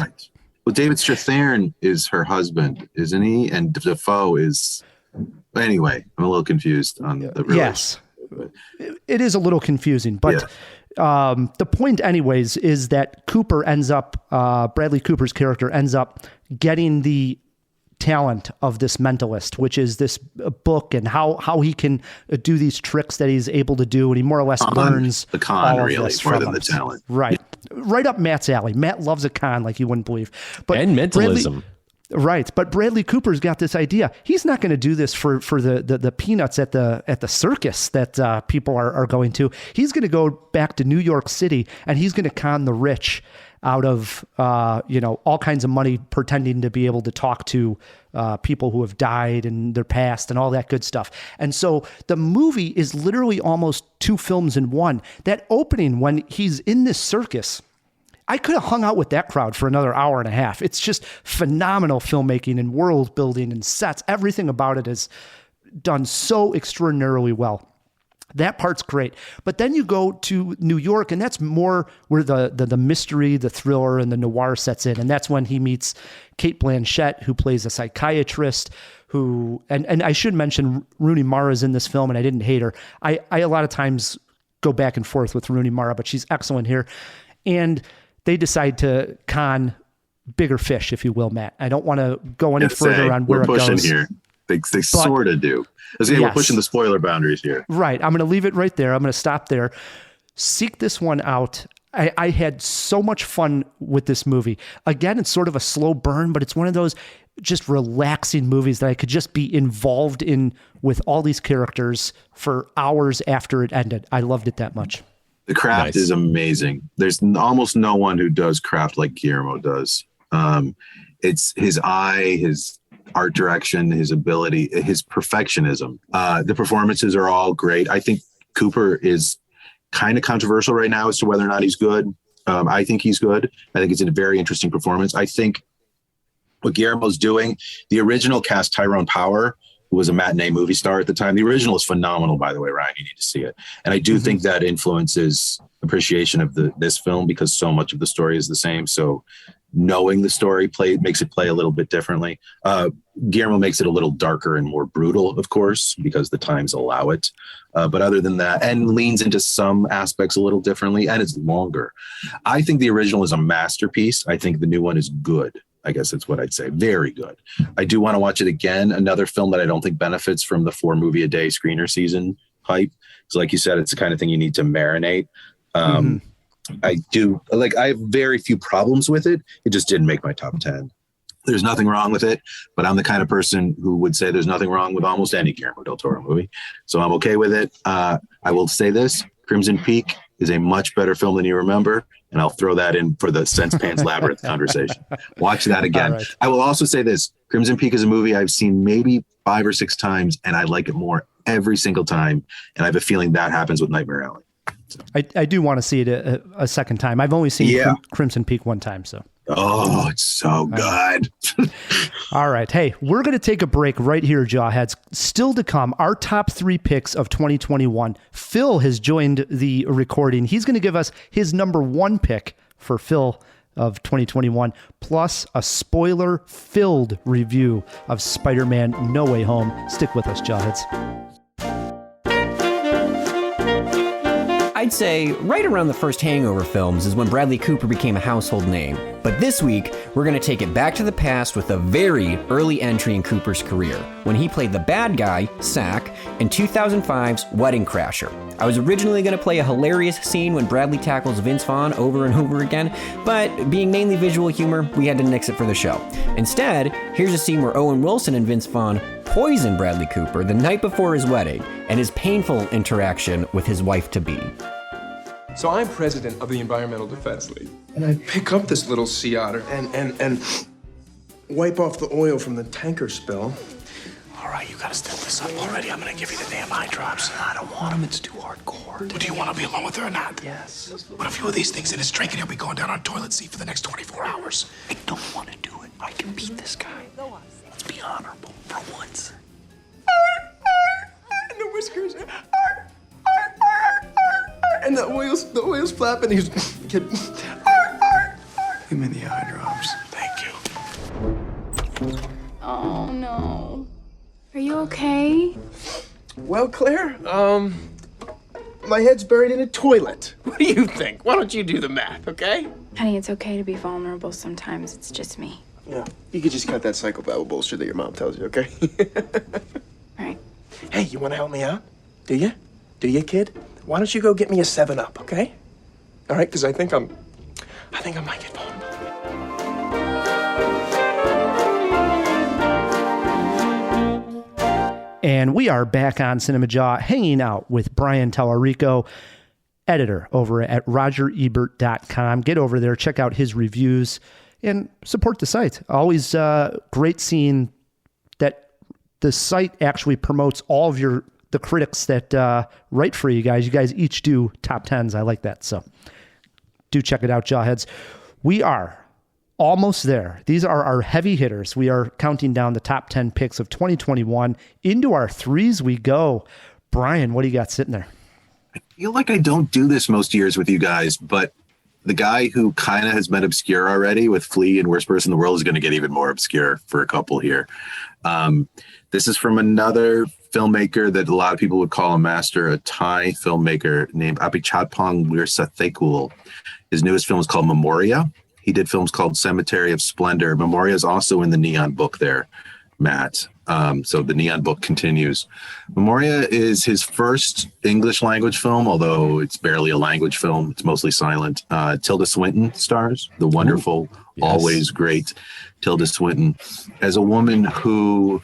Well, David Strathairn is her husband, isn't he? And Dafoe is... Anyway, I'm a little confused on the relationship. Yes. It is a little confusing, but the point anyways is that Cooper ends up, Bradley Cooper's character ends up getting the talent of this mentalist, which is this book and how he can do these tricks that he's able to do, and he more or less learns the con, all of really, this more from than him. the talent. Right. Right up Matt's alley. Matt loves a con like you wouldn't believe. But And mentalism. Right, but Bradley Cooper's got this idea. He's not going to do this for the peanuts at the circus that people are going to. He's going to go back to New York City, and he's going to con the rich out of all kinds of money, pretending to be able to talk to people who have died and their past and all that good stuff. And so the movie is literally almost two films in one. That opening when he's in this circus, I could have hung out with that crowd for another hour and a half. It's just phenomenal filmmaking and world building and sets. Everything about it is done so extraordinarily well. That part's great. But then you go to New York, and that's more where the mystery, the thriller, and the noir sets in. And that's when he meets Cate Blanchett, who plays a psychiatrist who, and I should mention Rooney Mara's in this film, and I didn't hate her. I a lot of times go back and forth with Rooney Mara, but she's excellent here. And they decide to con bigger fish, if you will, Matt. I don't want to go any further on where it goes. We're pushing here. They sort of do. We're pushing the spoiler boundaries here. Right. I'm going to leave it right there. I'm going to stop there. Seek this one out. I had so much fun with this movie. Again, it's sort of a slow burn, but it's one of those just relaxing movies that I could just be involved in with all these characters for hours after it ended. I loved it that much. The craft is amazing. There's almost no one who does craft like Guillermo does. It's his eye, his art direction, his ability, his perfectionism. The performances are all great. I think Cooper is kind of controversial right now as to whether or not he's good. I think he's good. I think it's a very interesting performance. I think what Guillermo's doing, the original cast, Tyrone Power, who was a matinee movie star at the time. The original is phenomenal, by the way, Ryan. You need to see it. And I do think that influences appreciation of this film because so much of the story is the same. So knowing the story makes it play a little bit differently. Guillermo makes it a little darker and more brutal, of course, because the times allow it. But other than that, and leans into some aspects a little differently, and it's longer. I think the original is a masterpiece. I think the new one is good. I guess that's what I'd say. Very good. I do want to watch it again. Another film that I don't think benefits from the 4 movie a day screener season hype. So like you said, it's the kind of thing you need to marinate. I have very few problems with it. It just didn't make my top 10. There's nothing wrong with it, but I'm the kind of person who would say there's nothing wrong with almost any Guillermo del Toro movie. So I'm okay with it. I will say this, Crimson Peak is a much better film than you remember. And I'll throw that in for the Sense Pan's Labyrinth conversation. Watch that again. Right. I will also say this, Crimson Peak is a movie I've seen maybe 5 or 6 times, and I like it more every single time. And I have a feeling that happens with Nightmare Alley. So. I do want to see it a second time. I've only seen Crimson Peak one time, so. Oh, it's so good. All right. Hey, we're going to take a break right here, Jawheads. Still to come, our top 3 picks of 2021. Phil has joined the recording. He's going to give us his number 1 pick for Phil of 2021, plus a spoiler-filled review of Spider-Man No Way Home. Stick with us, Jawheads. I'd say right around the first Hangover films is when Bradley Cooper became a household name. But this week, we're going to take it back to the past with a very early entry in Cooper's career, when he played the bad guy, Sack, in 2005's Wedding Crasher. I was originally going to play a hilarious scene when Bradley tackles Vince Vaughn over and over again, but being mainly visual humor, we had to nix it for the show. Instead, here's a scene where Owen Wilson and Vince Vaughn poison Bradley Cooper the night before his wedding, and his painful interaction with his wife-to-be. So I'm president of the Environmental Defense League, and I pick up this little sea otter and wipe off the oil from the tanker spill. All right, you gotta step this up already. I'm gonna give you the damn eye drops. I don't want them, it's too hardcore. Do you want to be alone with her or not? Yes. Put a few of these things in his drink and he'll be going down on toilet seat for the next 24 hours. I don't want to do it. I can beat this guy. Let's be honorable for once. And the whiskers. And the oil's flapping. He's give me the eye drops. Thank you. Oh, no. Are you okay? Well, Claire, my head's buried in a toilet. What do you think? Why don't you do the math, okay? Honey, it's okay to be vulnerable sometimes. It's just me. Yeah, you could just cut that psychobabble bullshit that your mom tells you, okay? Right. Hey, you want to help me out? Do you? Do you, kid? Why don't you go get me a 7-Up, okay? All right, because I think I might get vulnerable. And we are back on Cinemajaw, hanging out with Brian Tallerico, editor over at RogerEbert.com. Get over there, check out his reviews, and support the site. Always great seeing that the site actually promotes all of the critics that write for you guys. You guys each do top 10s. I like that. So do check it out, Jawheads. We are almost there. These are our heavy hitters. We are counting down the top 10 picks of 2021. Into our threes we go. Brian, what do you got sitting there? I feel like I don't do this most years with you guys, but the guy who kind of has been obscure already with Flea and Worst Person in the World is going to get even more obscure for a couple here. This is from another filmmaker that a lot of people would call a master, a Thai filmmaker named Apichatpong Weerasethakul. His newest film is called Memoria. He did films called Cemetery of Splendor. Memoria is also in the Neon Book there, Matt. So the Neon Book continues. Memoria is his first English language film, although it's barely a language film. It's mostly silent. Tilda Swinton stars, the wonderful, yes. always great Tilda Swinton, as a woman who,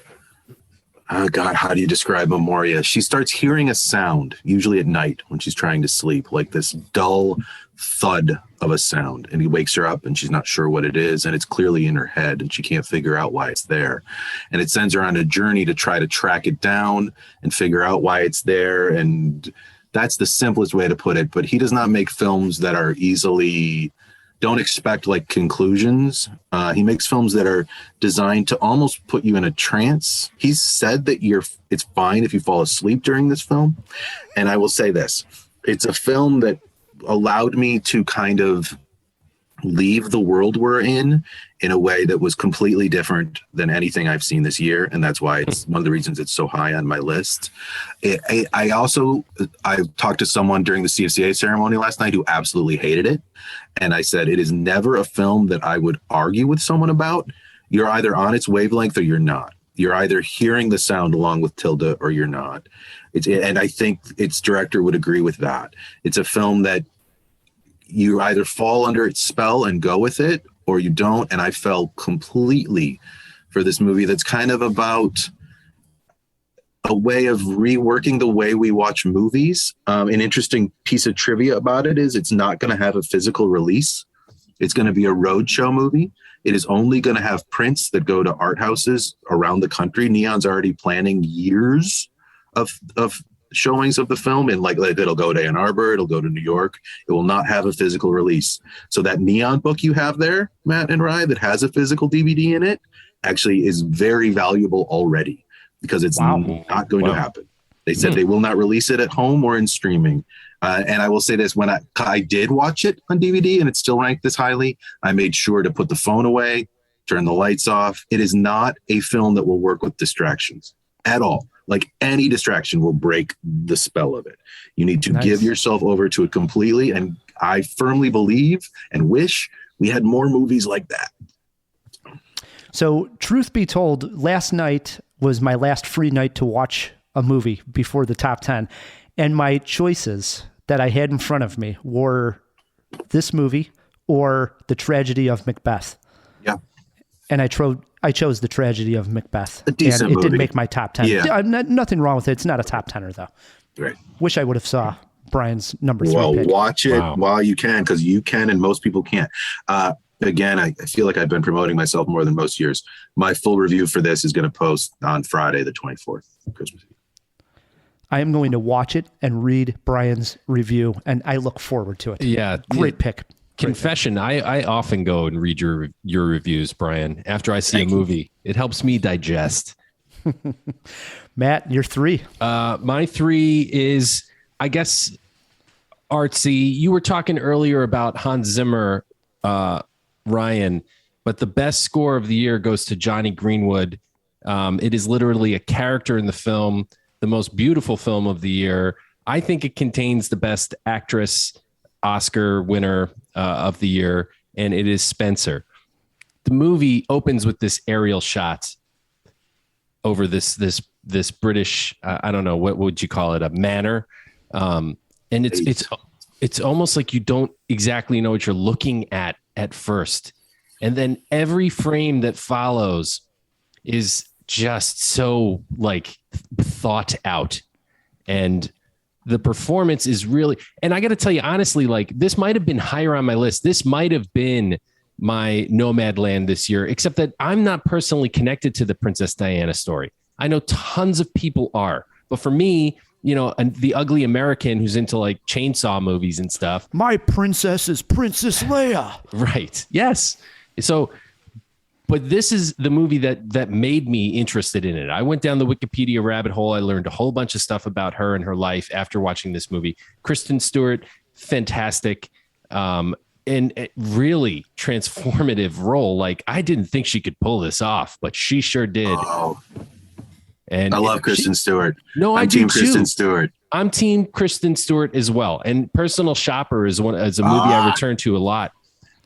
oh God, how do you describe Memoria? She starts hearing a sound, usually at night when she's trying to sleep, like this dull thud of a sound, and he wakes her up and she's not sure what it is, and it's clearly in her head and she can't figure out why it's there, and it sends her on a journey to try to track it down and figure out why it's there. And that's the simplest way to put it. But he does not make films that are easily, don't expect like conclusions. He makes films that are designed to almost put you in a trance. He's said that it's fine if you fall asleep during this film, and I will say this, it's a film that allowed me to kind of leave the world we're in a way that was completely different than anything I've seen this year. And that's why it's one of the reasons it's so high on my list. I talked to someone during the CFCA ceremony last night who absolutely hated it. And I said, it is never a film that I would argue with someone about. You're either on its wavelength or you're not. You're either hearing the sound along with Tilda or you're not. And I think its director would agree with that. It's a film that you either fall under its spell and go with it, or you don't. And I fell completely for this movie that's kind of about a way of reworking the way we watch movies. An interesting piece of trivia about it is it's not going to have a physical release. It's going to be a roadshow movie. It is only going to have prints that go to art houses around the country. Neon's already planning years of showings of the film, and like it'll go to Ann Arbor, it'll go to New York. It will not have a physical release. So that Neon Book you have there, Matt and Rye, that has a physical DVD in it, actually is very valuable already, because it's not going to happen. They said they will not release it at home or in streaming. And I will say this, when I did watch it on DVD and it's still ranked this highly, I made sure to put the phone away, turn the lights off. It is not a film that will work with distractions at all. Like, any distraction will break the spell of it. You need to give yourself over to it completely. And I firmly believe and wish we had more movies like that. So, truth be told, last night was my last free night to watch a movie before the top 10. And my choices that I had in front of me were this movie or The Tragedy of Macbeth. Yeah. And I chose The Tragedy of Macbeth. A decent and it movie. didn't make my top 10. Yeah. Nothing wrong with it. It's not a top 10er, though. Right. Wish I would have saw Brian's number 3 Well, pick. watch it while you can, because you can and most people can't. Again, I feel like I've been promoting myself more than most years. My full review for this is going to post on Friday, the 24th, Christmas Eve. I am going to watch it and read Brian's review, and I look forward to it. Yeah. Great pick. Confession, I often go and read your reviews, Brian, after I see a movie. It helps me digest. Matt, your 3. My 3 is, I guess, artsy. You were talking earlier about Hans Zimmer, Ryan, but the best score of the year goes to Johnny Greenwood. It is literally a character in the film, the most beautiful film of the year. I think it contains the best actress Oscar winner of the year, and it is Spencer. the movie opens with this aerial shot over this British, I don't know, what would you call it, a manor, and it's almost like you don't exactly know what you're looking at first, and then every frame that follows is just so like thought out, and the performance is really, and I got to tell you honestly, like this might have been higher on my list. This might have been my Nomadland this year, except that I'm not personally connected to the Princess Diana story. I know tons of people are, but for me, you know, the ugly American who's into like chainsaw movies and stuff. My princess is Princess Leia. Right. Yes. So, but this is the movie that made me interested in it. I went down the Wikipedia rabbit hole. I learned a whole bunch of stuff about her and her life after watching this movie. Kristen Stewart, fantastic. And a really transformative role. Like I didn't think she could pull this off, but she sure did. Oh. And I love Kristen Stewart. No, I'm I do team too. Kristen Stewart. I'm team Kristen Stewart as well. And Personal Shopper is a movie I return to a lot.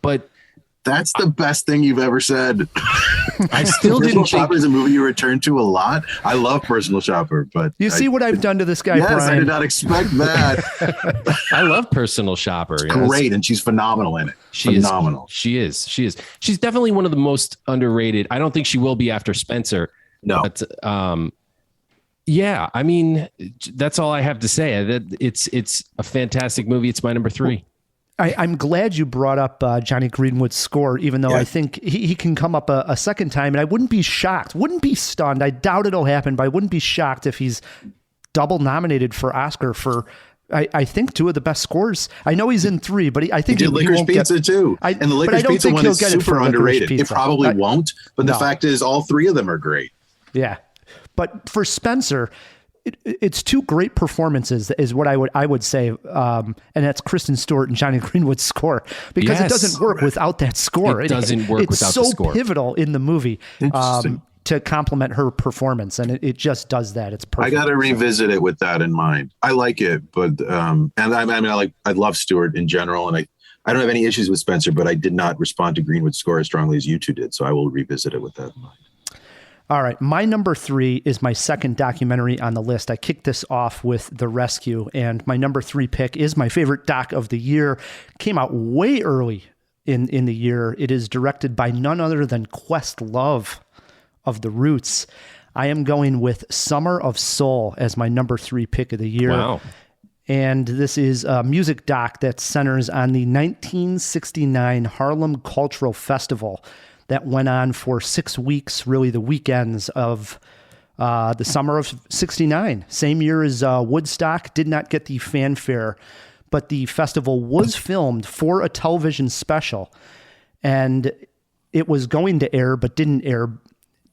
But that's the best thing you've ever said. I still Personal didn't Shopper is a movie you return to a lot. I love Personal Shopper, but you see what I've done to this guy, yes, Brian? I did not expect that. I love Personal Shopper. It's great, and she's phenomenal in it. Phenomenal. She is. She's definitely one of the most underrated. I don't think she will be after Spencer. No. But yeah, I mean, that's all I have to say. That it's a fantastic movie. It's my number 3. I'm glad you brought up Johnny Greenwood's score, even though I think he can come up a second time, and I wouldn't be shocked, wouldn't be stunned. I doubt it'll happen, but I wouldn't be shocked if he's double nominated for Oscar for, I think, 2 of the best scores. I know he's in 3, but I think he did Licorice Pizza too. And the Licorice Pizza one is super underrated. It probably won't, but the fact is all 3 of them are great. Yeah. But for Spencer, it's 2 great performances is what I would say. And that's Kristen Stewart and Johnny Greenwood's score, because it doesn't work without that score. It doesn't work without the score. It's so pivotal in the movie to complement her performance. And it just does that. It's perfect. I got to revisit it with that in mind. I like it, but, and I love Stewart in general. And I don't have any issues with Spencer, but I did not respond to Greenwood's score as strongly as you 2 did. So I will revisit it with that in mind. All right. My number 3 is my second documentary on the list. I kicked this off with The Rescue, and my number 3 pick is my favorite doc of the year. Came out way early in the year. It is directed by none other than Questlove of The Roots. I am going with Summer of Soul as my number 3 pick of the year. Wow. And this is a music doc that centers on the 1969 Harlem Cultural Festival that went on for 6 weeks, really the weekends of the summer of 69. Same year as Woodstock, did not get the fanfare, but the festival was filmed for a television special. And it was going to air, but didn't air.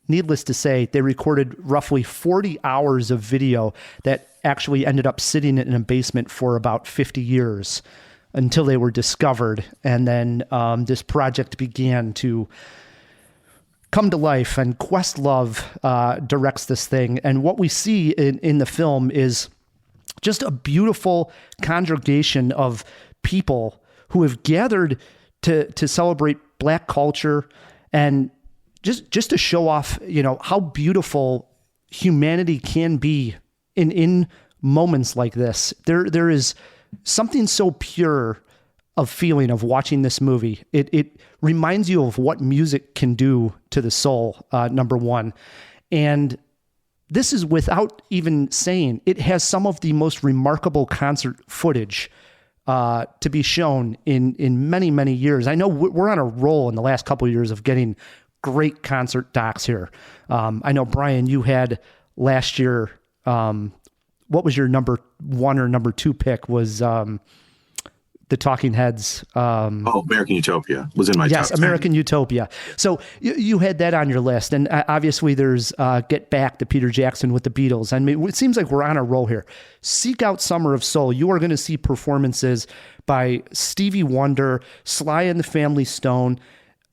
Needless to say, they recorded roughly 40 hours of video that actually ended up sitting in a basement for about 50 years until they were discovered. And then this project began to come to life, and Questlove directs this thing. And what we see in the film is just a beautiful congregation of people who have gathered to celebrate Black culture and just to show off, how beautiful humanity can be in moments like this. There is something so pure of feeling of watching this movie. It reminds you of what music can do to the soul, number one. And this is without even saying it has some of the most remarkable concert footage to be shown in many, many years. I know we're on a roll in the last couple of years of getting great concert docs here. I know, Brian, you had last year, what was your number 1 or number 2 pick was the Talking Heads. American Utopia was in my top 10. Yes, American Utopia. So you had that on your list. And obviously there's Get Back to Peter Jackson with the Beatles. I mean, it seems like we're on a roll here. Seek out Summer of Soul. You are going to see performances by Stevie Wonder, Sly and the Family Stone,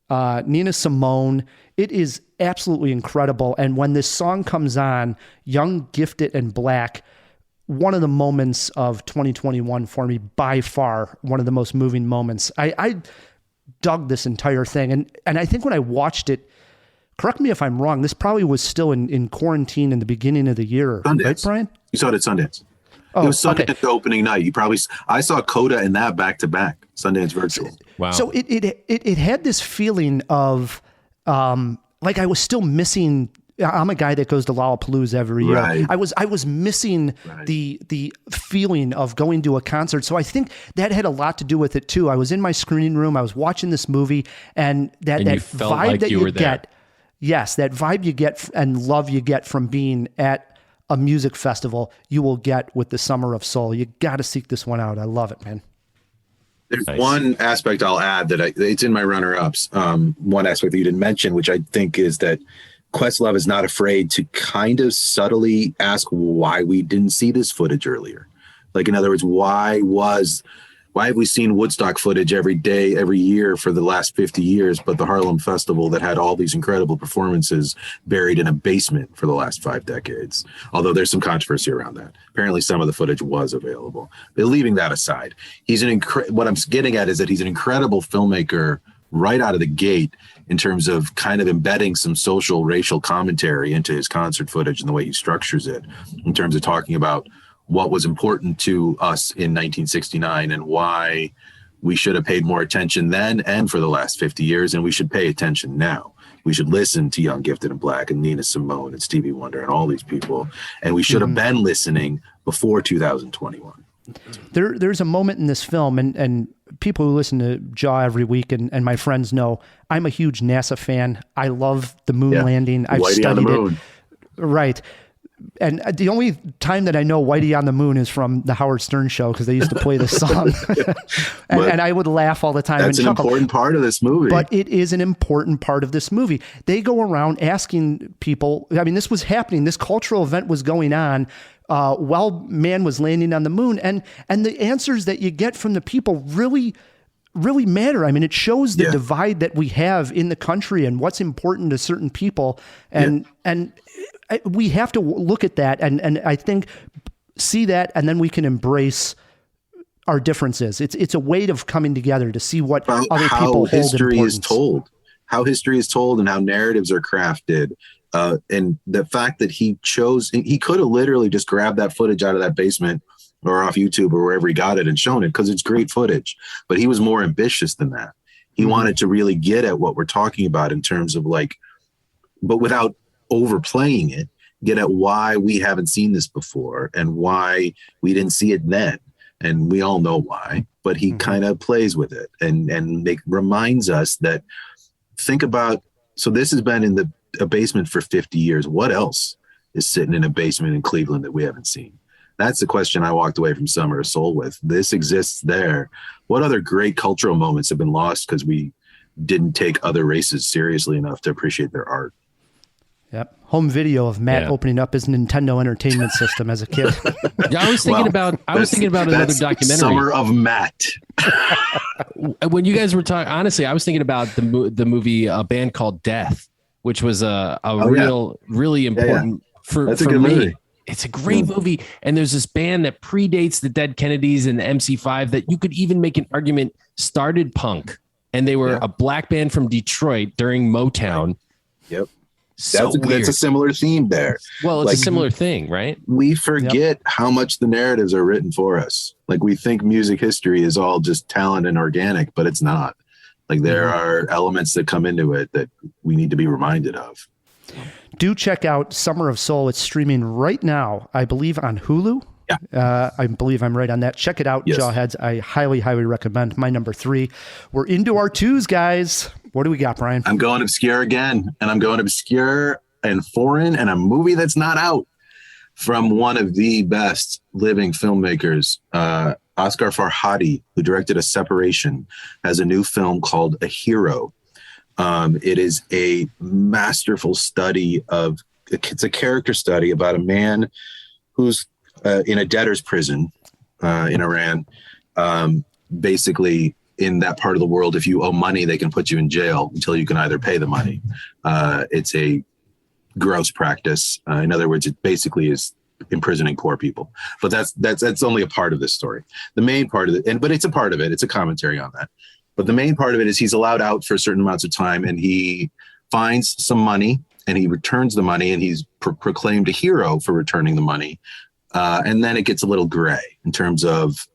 Nina Simone. It is absolutely incredible. And when this song comes on, Young, Gifted, and Black, one of the moments of 2021 for me, by far, one of the most moving moments. I dug this entire thing. And I think when I watched it, correct me if I'm wrong, this probably was still in quarantine in the beginning of the year, Sundance. right, Brian? You saw it at Sundance. Oh, it was Sundance okay. the opening night. I saw Coda and that back to back, Sundance virtual. Wow. So it had this feeling of like I was still missing. I'm a guy that goes to Lollapalooza every year. Right. I was missing the feeling of going to a concert. So I think that had a lot to do with it too. I was in my screening room. I was watching this movie, and that you felt vibe like that you you were there. get. Yes, that vibe you get and love you get from being at a music festival, you will get with the Summer of Soul. You got to seek this one out. I love it, man. There's Nice. one aspect I'll add that it's in my runner-ups. One aspect that you didn't mention, which I think is that Questlove is not afraid to kind of subtly ask why we didn't see this footage earlier. Like, in other words, why have we seen Woodstock footage every day, every year for the last 50 years, but the Harlem Festival that had all these incredible performances buried in a basement for the last 5 decades? Although there's some controversy around that. Apparently some of the footage was available. But leaving that aside, what I'm getting at is that he's an incredible filmmaker right out of the gate in terms of kind of embedding some social racial commentary into his concert footage and the way he structures it, in terms of talking about what was important to us in 1969 and why we should have paid more attention then and for the last 50 years, and we should pay attention now. We should listen to Young, Gifted, and Black and Nina Simone and Stevie Wonder and all these people, and we should have been listening before 2021. There's a moment in this film, and people who listen to Jaw every week and my friends know I'm a huge NASA fan. I love the moon landing. I've Whitey studied on the moon. it. Right. And the only time that I know Whitey on the Moon is from the Howard Stern show, because they used to play this song. and I would laugh all the time. That's and an chuckle. important part of this movie. But it is an important part of this movie. They go around asking people, I mean, this was happening. This cultural event was going on while man was landing on the moon. And the answers that you get from the people really matter. I mean, it shows the divide that we have in the country and what's important to certain people. And we have to look at that and I think see that, and then we can embrace our differences. It's a way of coming together to see what other people hold history importance. is told, how history is told and how narratives are crafted. And the fact that he could have literally just grabbed that footage out of that basement or off YouTube or wherever he got it and shown it, because it's great footage, but he was more ambitious than that. He wanted to really get at what we're talking about in terms of but without overplaying it, get at why we haven't seen this before and why we didn't see it then. And we all know why, but he kind of plays with it and reminds us that, think about, so this has been in a basement for 50 years. What else is sitting in a basement in Cleveland that we haven't seen? That's the question I walked away from Summer of Soul with. This exists there. What other great cultural moments have been lost because we didn't take other races seriously enough to appreciate their art? Yep. Home video of Matt opening up his Nintendo Entertainment System as a kid. Yeah, I was thinking about another documentary. Summer of Matt. When you guys were talking, honestly, I was thinking about the movie A Band Called Death, which was really important for That's a for good me. movie. It's a great movie, and there's this band that predates the Dead Kennedys and the MC5 that you could even make an argument started punk, and they were a black band from Detroit during Motown. Yep. So That's a similar theme there. Well, it's a similar thing, right? We forget how much the narratives are written for us. Like, we think music history is all just talent and organic, but it's not. Like, there are elements that come into it that we need to be reminded of. Do check out Summer of Soul. It's streaming right now, I believe, on Hulu. Yeah. I believe I'm right on that. Check it out, Yes. Jawheads. I highly, highly recommend. My number 3. We're into our 2s, guys. What do we got, Brian? I'm going obscure again, and I'm going obscure and foreign, and a movie that's not out, from one of the best living filmmakers, Oscar Farhadi, who directed A Separation, has a new film called A Hero. It is a masterful study it's a character study about a man who's in a debtor's prison in Iran. Basically, in that part of the world, if you owe money, they can put you in jail until you can either pay the money. It's a gross practice. In other words, it basically is imprisoning poor people. But that's only a part of this story. The main part of it, but it's a part of it. It's a commentary on that. But the main part of it is he's allowed out for certain amounts of time, and he finds some money and he returns the money, and he's proclaimed a hero for returning the money. And then it gets a little gray in terms of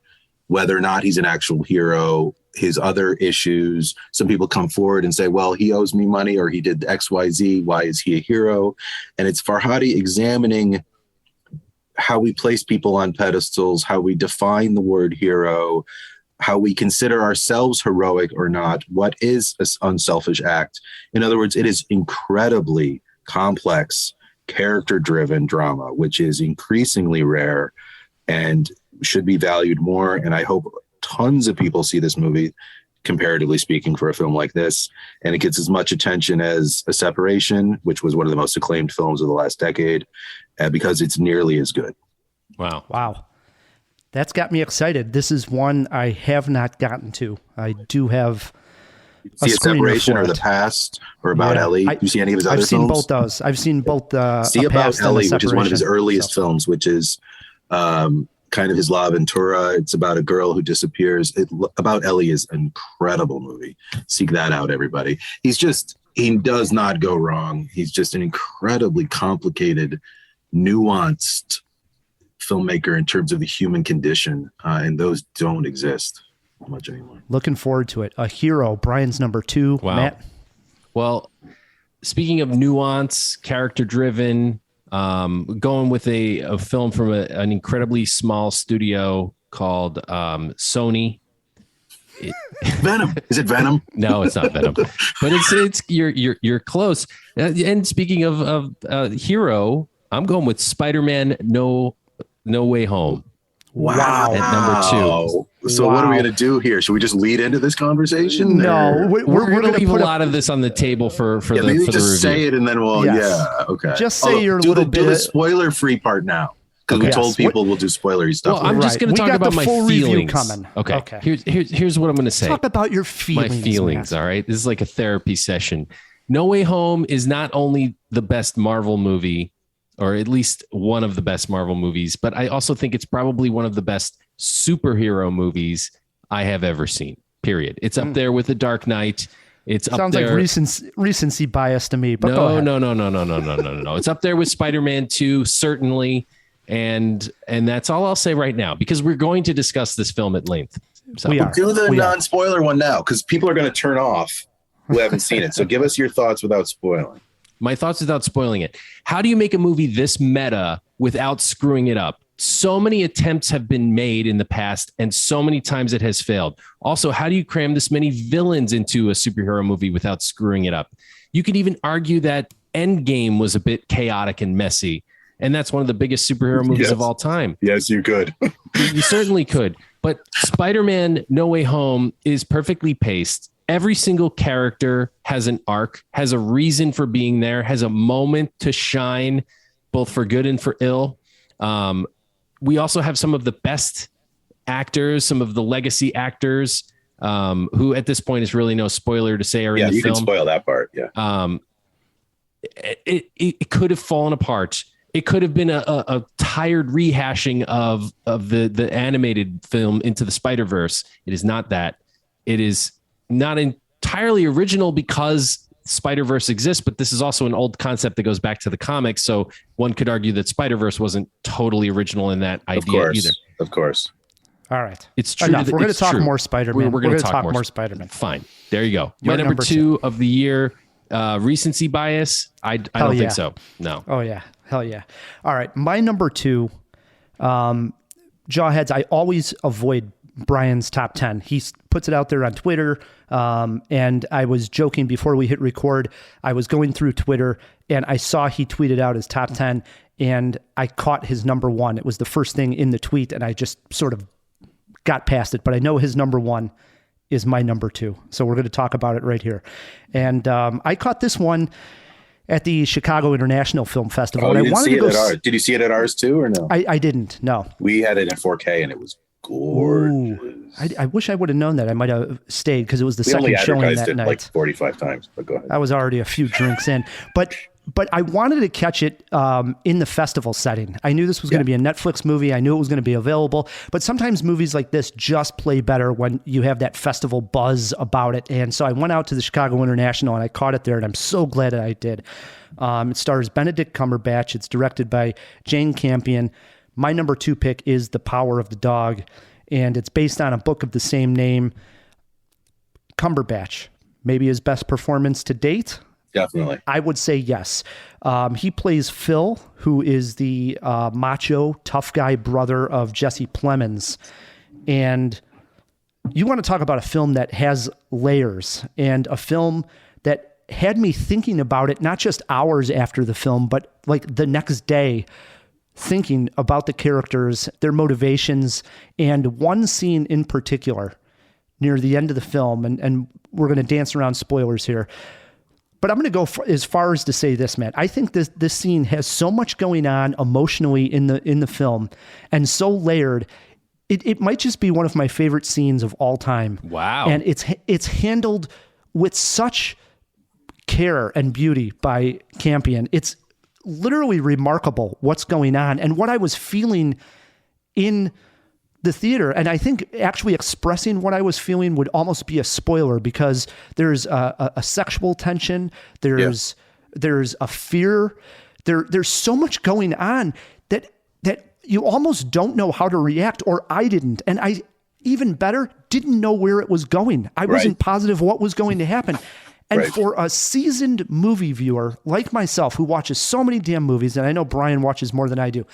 whether or not he's an actual hero, his other issues. Some people come forward and say, well, he owes me money, or he did X, Y, Z. Why is he a hero? And it's Farhadi examining how we place people on pedestals, how we define the word hero, how we consider ourselves heroic or not, what is an unselfish act. In other words, it is incredibly complex, character-driven drama, which is increasingly rare and should be valued more. And I hope tons of people see this movie, comparatively speaking, for a film like this. And it gets as much attention as A Separation, which was one of the most acclaimed films of the last decade, because it's nearly as good. Wow. That's got me excited. This is one I have not gotten to. I do have a Separation or The Past or About Ellie. Do you see any of his other films? I've seen both those. I've seen both See About Ellie, which is one of his earliest films, which is kind of his La Aventura. It's about a girl who disappears. About Ellie is an incredible movie. Seek that out, everybody. He does not go wrong. He's just an incredibly complicated, nuanced filmmaker in terms of the human condition, and those don't exist much anymore. Looking forward to it. A Hero, Brian's number 2. Wow. Matt? Well, speaking of nuance, character-driven, going with a film from an incredibly small studio called Sony. Venom. Is it Venom? No, it's not Venom. But it's you're close. And speaking of hero, I'm going with Spider-Man No Way Home. Wow. At number 2. So what are we going to do here? Should we just lead into this conversation? No, we're going to leave a lot of this on the table for the maybe for just the say it and then we'll okay. Just say you're a little bit do the spoiler free part now, because we told people we'll do spoilery stuff. Well, I'm just going to talk about my feelings. Coming. Okay. Here's what I'm going to say. Talk about your feelings. My feelings. All right. This is like a therapy session. No Way Home is not only the best Marvel movie, or at least one of the best Marvel movies, but I also think it's probably one of the best superhero movies I have ever seen, period. It's up there with The Dark Knight. Sounds like recency bias to me, but no. It's up there with Spider-Man 2, certainly. And that's all I'll say right now, because we're going to discuss this film at length. So do the non-spoiler one now, because people are going to turn off who haven't seen it. So give us your thoughts without spoiling. My thoughts without spoiling it. How do you make a movie this meta without screwing it up? So many attempts have been made in the past, and so many times it has failed. Also, how do you cram this many villains into a superhero movie without screwing it up? You could even argue that Endgame was a bit chaotic and messy, and that's one of the biggest superhero movies of all time. Yes, you could. You certainly could. But Spider-Man No Way Home is perfectly paced. Every single character has an arc, has a reason for being there, has a moment to shine, both for good and for ill. We also have some of the best actors, some of the legacy actors, who at this point is really no spoiler to say are in the film. Yeah, you can spoil that part. Yeah. It could have fallen apart. It could have been a tired rehashing of the animated film Into the Spider-Verse. It is not that. It is not entirely original because Spider-Verse exists, but this is also an old concept that goes back to the comics. So one could argue that Spider-Verse wasn't totally original in that idea either. Of course. All right. It's true. Enough. We're going to talk more Spider-Man. We're going to talk more Spider-Man. Fine. There you go. My number 2 of the year, recency bias. I don't think so. No. Oh yeah. Hell yeah. All right. My number 2, Jawheads. I always avoid Brian's top 10. He puts it out there on Twitter. And I was joking before we hit record. I was going through Twitter and I saw he tweeted out his top 10 and I caught his number 1. It was the first thing in the tweet and I just sort of got past it, but I know his number 1 is my number 2. So we're going to talk about it right here. And I caught this one at the Chicago International Film Festival. Oh, and you didn't see it at ours. Did you see it at ours too or no? I didn't, no. We had it in 4K and it was gorgeous. Ooh, I wish I would have known that. I might have stayed because it was the We only second showing advertised that it night. like 45 times, but go ahead. I was already a few drinks in, but I wanted to catch it in the festival setting. I knew this was going to be a Netflix movie. I knew it was going to be available, but sometimes movies like this just play better when you have that festival buzz about it. And so I went out to the Chicago International and I caught it there, and I'm so glad that I did. It stars Benedict Cumberbatch. It's directed by Jane Campion. My number 2 pick is The Power of the Dog, and it's based on a book of the same name. Cumberbatch, maybe his best performance to date. Definitely. I would say yes. He plays Phil, who is the macho, tough guy brother of Jesse Plemons. And you want to talk about a film that has layers, and a film that had me thinking about it, not just hours after the film, but like the next day, thinking about the characters, their motivations, and one scene in particular near the end of the film. And we're going to dance around spoilers here. But I'm going to go as far as to say this, Matt. I think this scene has so much going on emotionally in the film, and so layered. It might just be one of my favorite scenes of all time. Wow! And it's handled with such care and beauty by Campion. It's literally remarkable what's going on and what I was feeling in the theater. And I think actually expressing what I was feeling would almost be a spoiler, because there's a sexual tension. There's a fear. There's so much going on that you almost don't know how to react, or I didn't. And I, even better, didn't know where it was going. I wasn't positive what was going to happen. And for a seasoned movie viewer like myself, who watches so many damn movies, and I know Brian watches more than I do,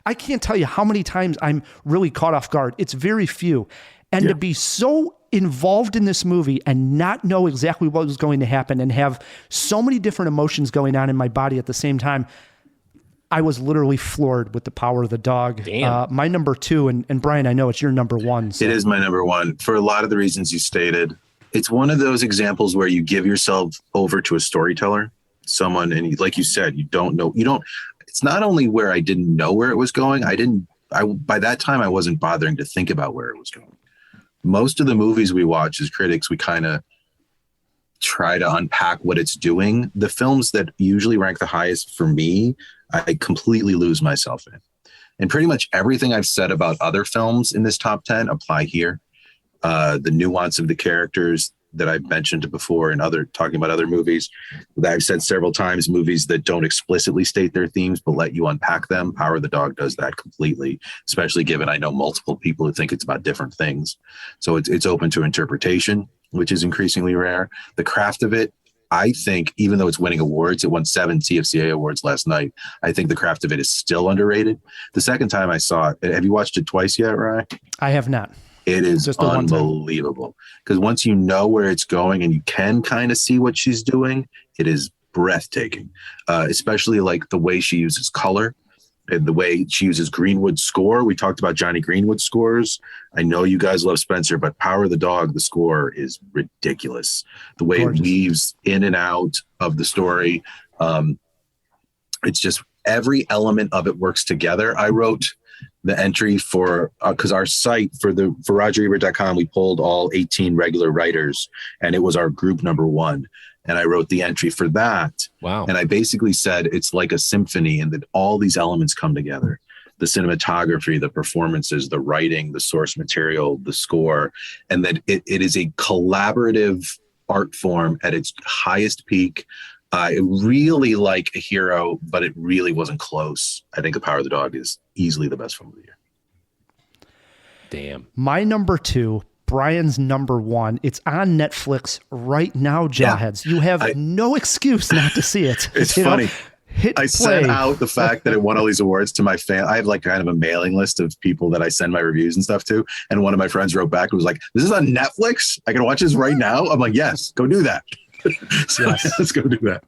I can't tell you how many times I'm really caught off guard. It's very few. And to be so involved in this movie and not know exactly what was going to happen and have so many different emotions going on in my body at the same time, I was literally floored with The Power of the Dog. Damn. My number 2, and Brian, I know it's your number 1. So. It is my number 1 for a lot of the reasons you stated. It's one of those examples where you give yourself over to a storyteller, someone, and like you said, it's not only where I didn't know where it was going. By that time, I wasn't bothering to think about where it was going. Most of the movies we watch as critics, we kind of try to unpack what it's doing. The films that usually rank the highest for me, I completely lose myself in. And pretty much everything I've said about other films in this top 10 apply here. The nuance of the characters that I've mentioned before and talking about other movies that I've said several times, movies that don't explicitly state their themes, but let you unpack them. Power of the Dog does that completely, especially given I know multiple people who think it's about different things. So it's open to interpretation, which is increasingly rare. The craft of it, I think, even though it's winning awards, it won 7 CFCA awards last night. I think the craft of it is still underrated. The second time I saw it, have you watched it twice yet, Ryan? I have not. It is unbelievable, because once you know where it's going and you can kind of see what she's doing, it is breathtaking, especially like the way she uses color and the way she uses Greenwood's score. We talked about Johnny Greenwood's scores. I know you guys love Spencer, but Power of the Dog, the score is ridiculous. The way it weaves in and out of the story. It's just every element of it works together. I wrote the entry for because our site for RogerEbert.com, we pulled all 18 regular writers, and it was our group number 1. And I wrote the entry for that. Wow. And I basically said it's like a symphony, and that all these elements come together. The cinematography, the performances, the writing, the source material, the score, and that it is a collaborative art form at its highest peak. It really like a hero, but it really wasn't close. I think The Power of the Dog is easily the best film of the year. Damn. My number 2, Brian's number 1. It's on Netflix right now, Jawheads. You have no excuse not to see it. It's funny. Hit I play. sent out the fact that it won all these awards to my fan. I have like kind of a mailing list of people that I send my reviews and stuff to. And one of my friends wrote back and was like, "This is on Netflix? I can watch this right now?" I'm like, "Yes, go do that." So let's go do that.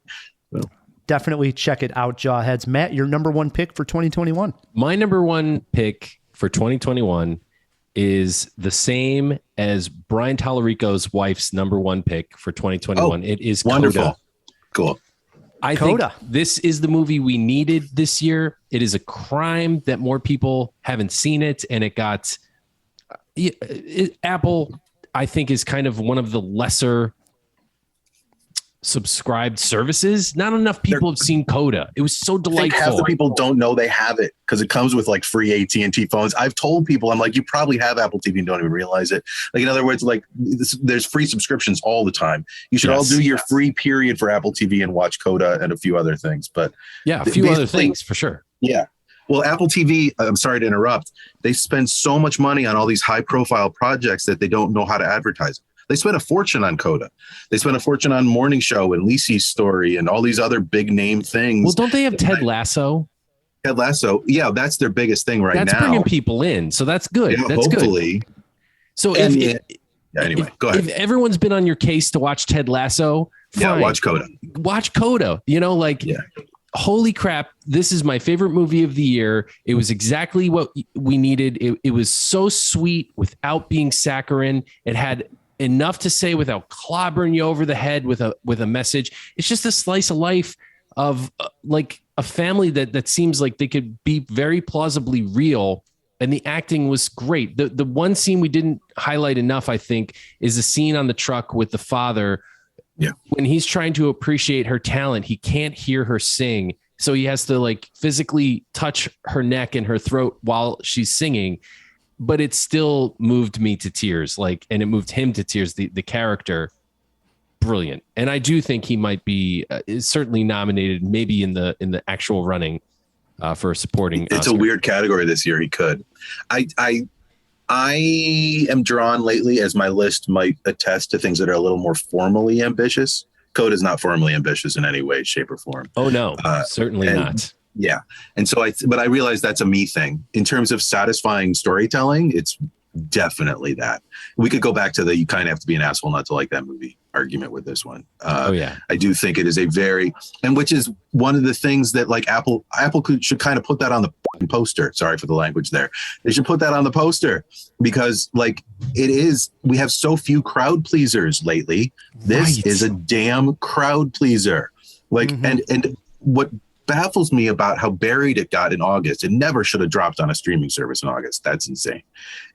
So. Definitely check it out, Jawheads. Matt, your number 1 pick for 2021. My number 1 pick for 2021 is the same as Brian Tallerico's wife's number 1 pick for 2021. It is wonderful. Coda. Cool. I Coda. think this is the movie we needed this year. It is a crime that more people haven't seen it, and it got Apple, I think, is kind of one of the lesser subscribed services. Not enough people have seen Coda. It was so I think delightful. half the people don't know they have it because it comes with like free AT&T phones. I've told people, I'm like, you probably have Apple TV and don't even realize it. Like, in other words, like there's free subscriptions all the time. You should all do your free period for Apple TV and watch Coda and a few other things. But yeah, a few other things for sure. Yeah. Well, Apple TV, I'm sorry to interrupt. They spend so much money on all these high profile projects that they don't know how to advertise. They spent a fortune on Coda. They spent a fortune on Morning Show and Lisi's Story and all these other big name things. Well, don't they have Ted Lasso? Ted Lasso, yeah, that's their biggest thing right now. That's bringing people in, so that's good. Yeah, that's hopefully. Good. So Anyway, go ahead. If everyone's been on your case to watch Ted Lasso, fine. Watch Coda. Watch Coda. Holy crap, this is my favorite movie of the year. It was exactly what we needed. It was so sweet without being saccharine. It had enough to say without clobbering you over the head with a message. It's just a slice of life of like a family that seems like they could be very plausibly real. And the acting was great. The one scene we didn't highlight enough, I think, is the scene on the truck with the father. Yeah. When he's trying to appreciate her talent, he can't hear her sing. So he has to like physically touch her neck and her throat while she's singing. But it still moved me to tears, and it moved him to tears. The character, brilliant, and I do think he might be certainly nominated, maybe in the actual running for a supporting. It's Oscar. A weird category this year. He could. I am drawn lately, as my list might attest, to things that are a little more formally ambitious. Coda is not formally ambitious in any way, shape, or form. Oh no, certainly not. Yeah. And so but I realize that's a me thing. In terms of satisfying storytelling, it's definitely that. We could go back to the you kind of have to be an asshole not to like that movie argument with this one. I do think it is which is one of the things that like Apple should kind of put that on the poster. Sorry for the language there. They should put that on the poster because like we have so few crowd pleasers lately. This is a damn crowd pleaser. Like, and what baffles me about how buried it got in August. It never should have dropped on a streaming service in August. That's insane.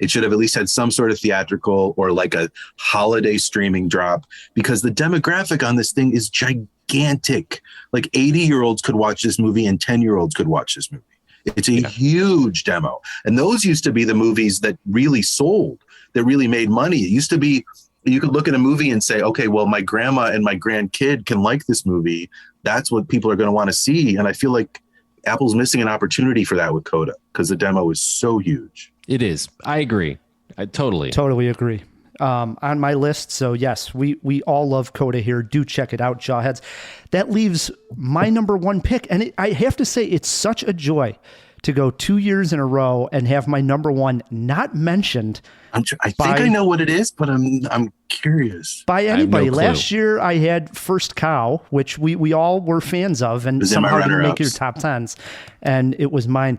It should have at least had some sort of theatrical or like a holiday streaming drop because the demographic on this thing is gigantic. Like 80-year-olds could watch this movie and 10-year-olds could watch this movie. It's a huge demo. And those used to be the movies that really sold, that really made money. It used to be, you could look at a movie and say, okay, well, my grandma and my grandkid can like this movie. That's what people are going to want to see. And I feel like Apple's missing an opportunity for that with Coda because the demo is so huge. It is. I agree. I totally agree. On my list. So yes, we all love Coda here. Do check it out, Jawheads. That leaves my number one pick. And I have to say, it's such a joy to go 2 years in a row and have my number one not mentioned. I think I know what it is, but I'm curious. By anybody. Last year I had First Cow, which we all were fans of, and somehow didn't make your top tens. And it was mine.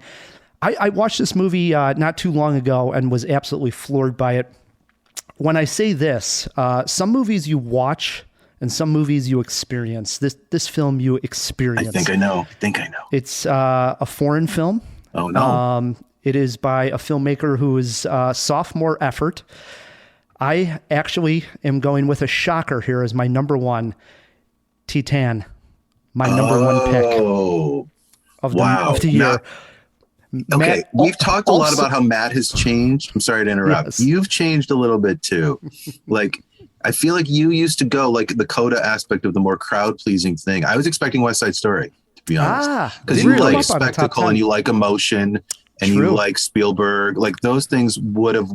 I watched this movie not too long ago and was absolutely floored by it. When I say this, some movies you watch and some movies you experience. This film you experience. I think I know. It's a foreign film. Oh, no. It is by a filmmaker who is sophomore effort. I actually am going with a shocker here as my number one, Titan. My number one pick of the year. Okay, Matt, we've talked a lot about how Matt has changed. I'm sorry to interrupt. Yes. You've changed a little bit too. Like, I feel like you used to go like the Coda aspect of the more crowd-pleasing thing. I was expecting West Side Story, to be honest. Because you like spectacle and you like emotion and you like Spielberg. Like those things would have,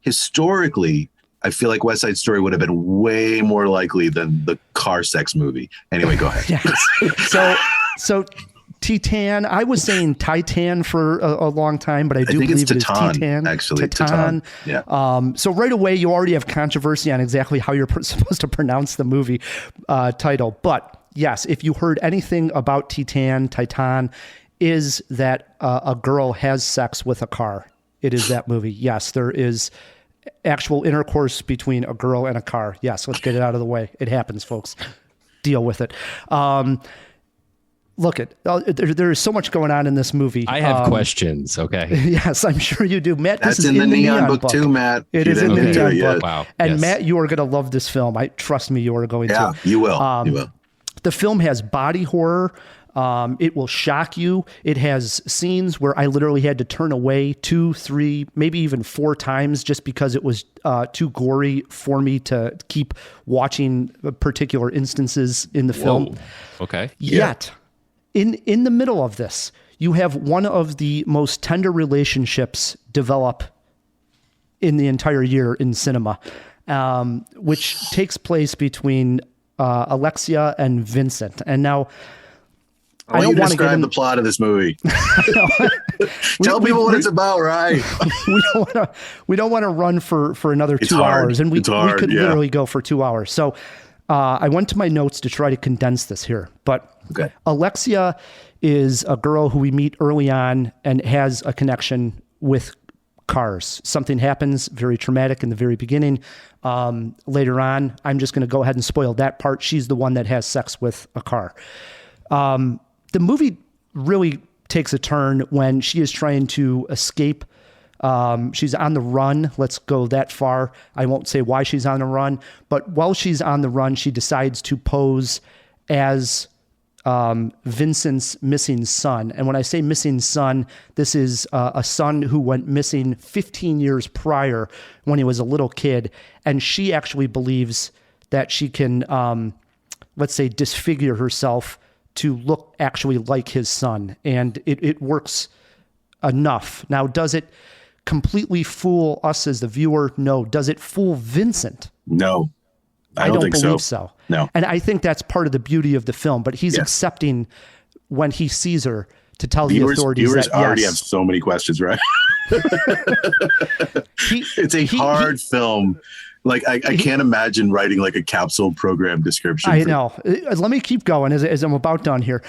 historically, I feel like West Side Story would have been way more likely than the car sex movie. Anyway, go ahead. Yes. So Titan. I was saying Titan for a long time, but I do believe it is Titan. Actually, Titan. Yeah. So right away, you already have controversy on exactly how you're supposed to pronounce the movie title. But yes, if you heard anything about Titan, is that a girl has sex with a car. It is that movie. Yes, there is actual intercourse between a girl and a car. Yes, let's get it out of the way. It happens, folks. Deal with it. look at there is so much going on in this movie. I have questions. Okay. Yes, I'm sure you do, Matt. That's this is in the Neon book too, Matt. It is in the Neon book. Wow. And Yes. Matt, you are going to love this film. Trust me, you are going to. You will. You will. The film has body horror. It will shock you. It has scenes where I literally had to turn away 2, 3, maybe even 4 times just because it was too gory for me to keep watching particular instances in the film. Whoa. Okay. Yet, in the middle of this, you have one of the most tender relationships develop in the entire year in cinema, which takes place between Alexia and Vincent. And now, I don't want to describe the plot of this movie. Tell people what it's about, right? we don't want to run for another 2 hours, and we could literally go for 2 hours. So I went to my notes to try to condense this here. But Alexia is a girl who we meet early on and has a connection with cars. Something happens very traumatic in the very beginning. Later on, I'm just going to go ahead and spoil that part. She's the one that has sex with a car. The movie really takes a turn when she is trying to escape. She's on the run. Let's go that far. I won't say why she's on the run, but while she's on the run, she decides to pose as Vincent's missing son. And when I say missing son, this is a son who went missing 15 years prior when he was a little kid. And she actually believes that she can, let's say, disfigure herself to look actually like his son. And it works enough. Now, does it completely fool us as the viewer? No. Does it fool Vincent? No. I don't believe so. No. And I think that's part of the beauty of the film, but he's accepting when he sees her to tell the authorities viewers that already have so many questions, right? It's a hard film. Like I can't imagine writing like a capsule program description. I know. Let me keep going as I'm about done here.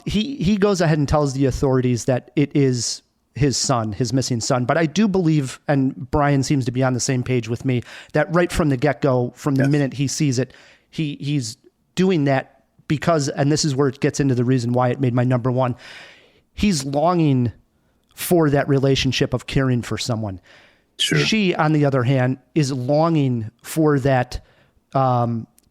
He goes ahead and tells the authorities that it is his son, his missing son. But I do believe, and Brian seems to be on the same page with me, that right from the get-go, from the minute he sees it, he's doing that because, and this is where it gets into the reason why it made my number one, he's longing for that relationship of caring for someone. Sure. She, on the other hand, is longing for that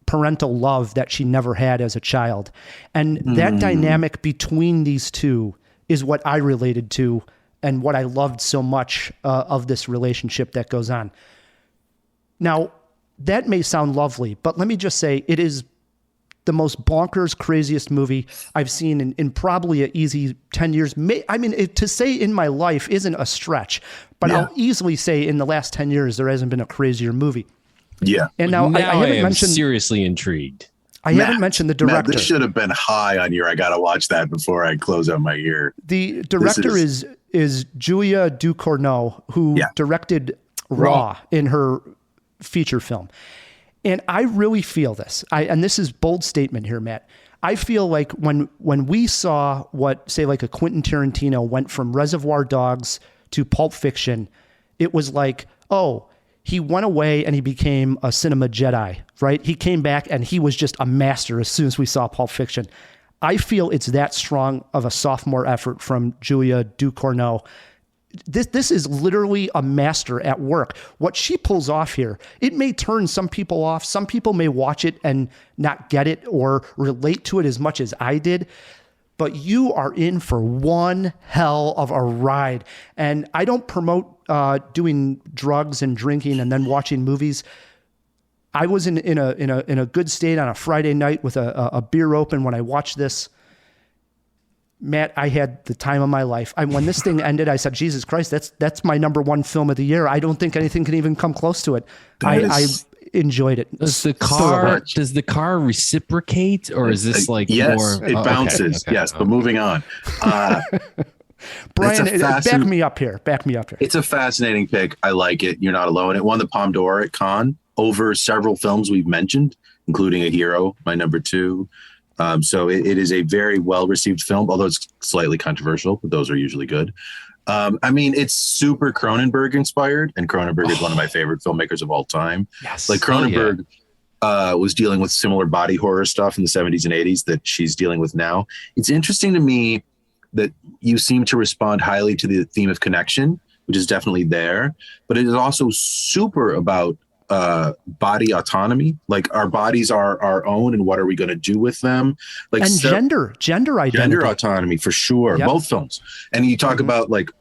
parental love that she never had as a child. And that dynamic between these two is what I related to and what I loved so much of this relationship that goes on. Now, that may sound lovely, but let me just say it is the most bonkers, craziest movie I've seen in probably an easy 10 years. To say in my life isn't a stretch, but I'll easily say in the last 10 years, there hasn't been a crazier movie. Yeah. And now I haven't mentioned, seriously intrigued. I haven't mentioned the director. Matt, this should have been high on your, I got to watch that before I close out my ear. The director is Julia Ducournau, who directed Raw in her feature film. And I really feel this, and this is bold statement here, Matt. I feel like when we saw what, say, like a Quentin Tarantino went from Reservoir Dogs to Pulp Fiction, it was like, oh, he went away and he became a cinema Jedi, right? He came back and he was just a master as soon as we saw Pulp Fiction. I feel it's that strong of a sophomore effort from Julia Ducournau. This is literally a master at work. What she pulls off here, it may turn some people off. Some people may watch it and not get it or relate to it as much as I did. But you are in for one hell of a ride. And I don't promote doing drugs and drinking and then watching movies. I was in a good state on a Friday night with a beer open when I watched this. Matt, I had the time of my life. When this thing ended, I said, Jesus Christ, that's my number one film of the year. I don't think anything can even come close to it. I enjoyed it. Does the car reciprocate, or is this like more? It bounces. Okay. Yes, but moving on. Brian, back me up here. It's a fascinating pick. I like it. You're not alone. It won the Palme d'Or at Cannes over several films we've mentioned, including A Hero, my number 2. So it is a very well-received film, although it's slightly controversial, but those are usually good. It's super Cronenberg inspired, and Cronenberg is one of my favorite filmmakers of all time. Yes. Like Cronenberg was dealing with similar body horror stuff in the 70s and 80s that she's dealing with now. It's interesting to me that you seem to respond highly to the theme of connection, which is definitely there, but it is also super about body autonomy. Like, our bodies are our own, and what are we going to do with them? Like, and gender identity, gender autonomy, for sure. Yep. Both films. And you talk about like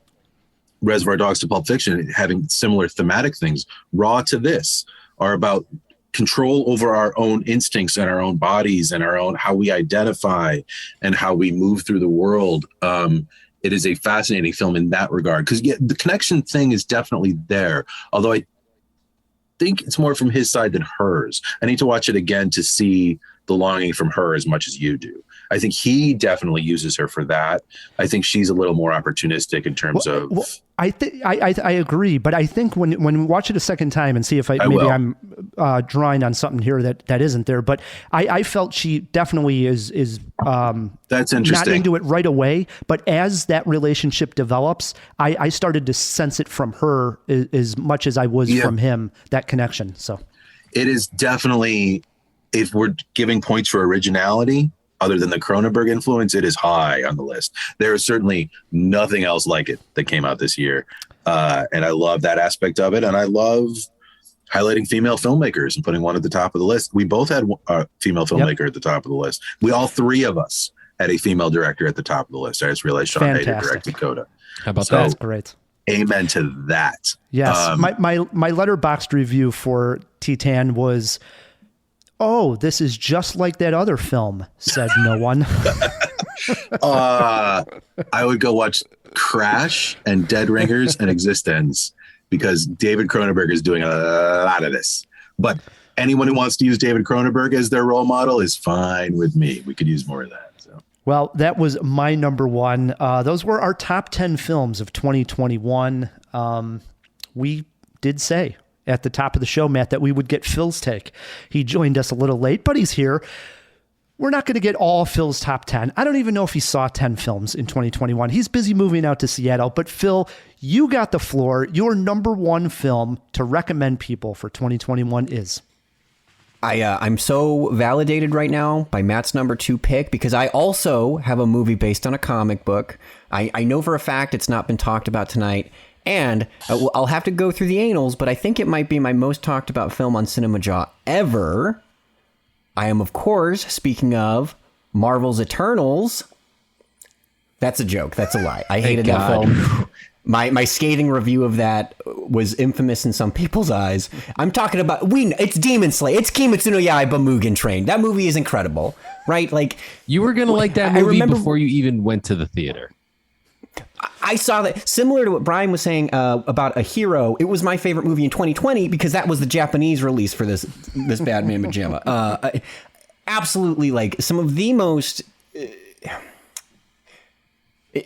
Reservoir Dogs to Pulp Fiction having similar thematic things. Raw to this are about control over our own instincts and our own bodies and our own, how we identify and how we move through the world. It is a fascinating film in that regard, because the connection thing is definitely there, although I think it's more from his side than hers. I need to watch it again to see the longing from her as much as you do. I think he definitely uses her for that. I think she's a little more opportunistic in terms of. Well, I agree, but I think when we watch it a second time and see if I'm drawing on something here that isn't there, but I felt she definitely is that's interesting. Not into it right away, but as that relationship develops, I started to sense it from her as much as I was from him, that connection. So it is definitely, if we're giving points for originality, other than the Cronenberg influence, it is high on the list. There is certainly nothing else like it that came out this year. And I love that aspect of it. And I love highlighting female filmmakers and putting one at the top of the list. We both had a female filmmaker at the top of the list. All three of us had a female director at the top of the list. I just realized Sean Hayden directed Coda. How about that? That's great. Amen to that. Yes. My letterboxed review for Titan was, "Oh, this is just like that other film," said no one. I would go watch Crash and Dead Ringers and Existence, because David Cronenberg is doing a lot of this. But anyone who wants to use David Cronenberg as their role model is fine with me. We could use more of that. So. Well, that was my number one. Those were our top 10 films of 2021. We did say at the top of the show, Matt, that we would get Phil's take. He joined us a little late, but he's here. We're not going to get all Phil's top 10. I don't even know if he saw 10 films in 2021. He's busy moving out to Seattle. But Phil, you got the floor. Your number one film to recommend people for 2021 is? I'm so validated right now by Matt's number 2 pick, because I also have a movie based on a comic book. I know for a fact it's not been talked about tonight. And I'll have to go through the annals, but I think it might be my most talked about film on Cinemajaw ever. I am, of course, speaking of Marvel's Eternals. That's a joke. That's a lie. I hated that film. My scathing review of that was infamous in some people's eyes. I'm talking about, it's Demon Slayer. It's Kimetsu no Yaiba Mugen Train. That movie is incredible, right? Like, you were going to like that movie before you even went to the theater. I saw that, similar to what Brian was saying about A Hero. It was my favorite movie in 2020 because that was the Japanese release for this Bad Man Pajama. Absolutely, like some of the most,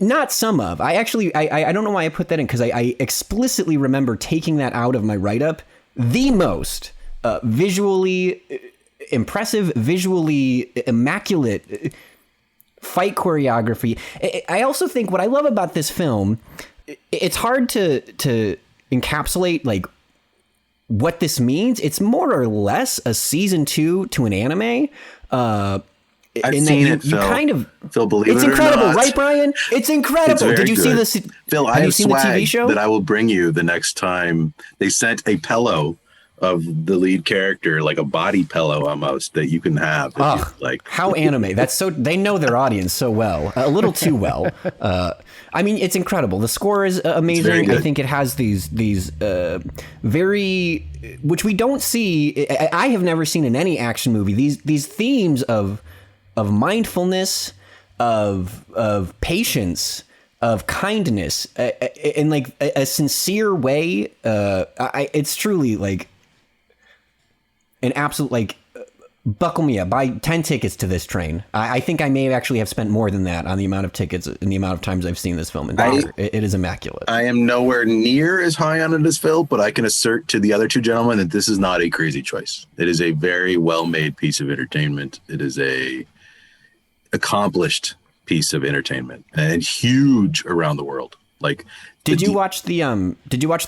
not some of. I don't know why I put that in, because I explicitly remember taking that out of my write-up. The most visually impressive, visually immaculate fight choreography. I also think what I love about this film, it's hard to encapsulate like what this means. It's more or less a season 2 to an anime. I've seen it, Phil. Phil, believe it's it or incredible, not. right, Brian? It's incredible. Did you see this? Phil, I have seen the TV show that I will bring you the next time. They sent a pillow of the lead character, like a body pillow almost, that you can have. Like, how anime. That's so, they know their audience so well, a little too well. I mean, it's incredible. The score is amazing. I think it has these very, which we don't see. I have never seen in any action movie, these themes of mindfulness, of patience, of kindness, in like a sincere way. It's truly like an absolute, like, buckle me up, buy 10 tickets to this train. I think I may actually have spent more than that on the amount of tickets and the amount of times I've seen this film. It is immaculate. I am nowhere near as high on it as Phil, but I can assert to the other two gentlemen that this is not a crazy choice. It is a very well-made piece of entertainment. It is a accomplished piece of entertainment and huge around the world. Like, did you watch the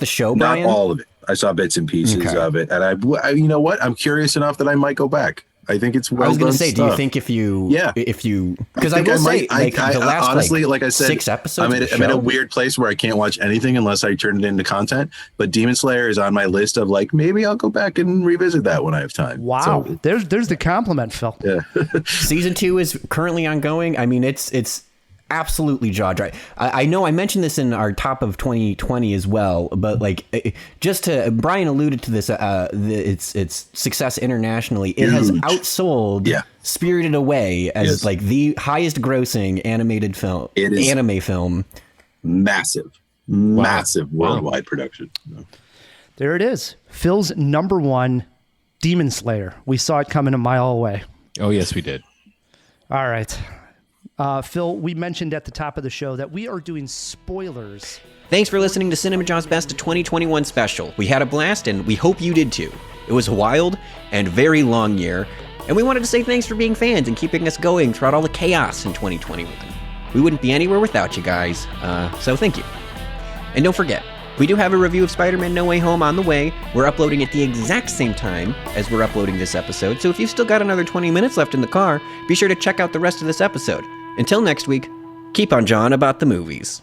show, Brian? Not all of it. I saw bits and pieces of it, and I, you know what? I'm curious enough that I might go back. I think it's well I was going done to say, stuff. do you think if you, because I think will say, might, like, the last, honestly, like I said, 6 episodes, I'm in a weird place where I can't watch anything unless I turn it into content. But Demon Slayer is on my list of like, maybe I'll go back and revisit that when I have time. Wow, So, there's the compliment, Phil. yeah. Season 2 is currently ongoing. I mean, it's absolutely jaw dry. I know I mentioned this in our top of 2020 as well, but like, just to, Brian alluded to this, its success internationally. It has outsold Spirited Away as like the highest grossing animated film. It is anime film. Massive worldwide production. There it is. Phil's number 1, Demon Slayer. We saw it coming a mile away. Oh, yes, we did. All right. Phil, we mentioned at the top of the show that we are doing spoilers. Thanks for listening to Cinemajaw's Best of 2021 special. We had a blast, and we hope you did too. It was a wild and very long year, and we wanted to say thanks for being fans and keeping us going throughout all the chaos in 2021. We wouldn't be anywhere without you guys, so thank you. And don't forget, we do have a review of Spider-Man No Way Home on the way. We're uploading at the exact same time as we're uploading this episode, so if you've still got another 20 minutes left in the car, be sure to check out the rest of this episode. Until next week, keep on jawing about the movies.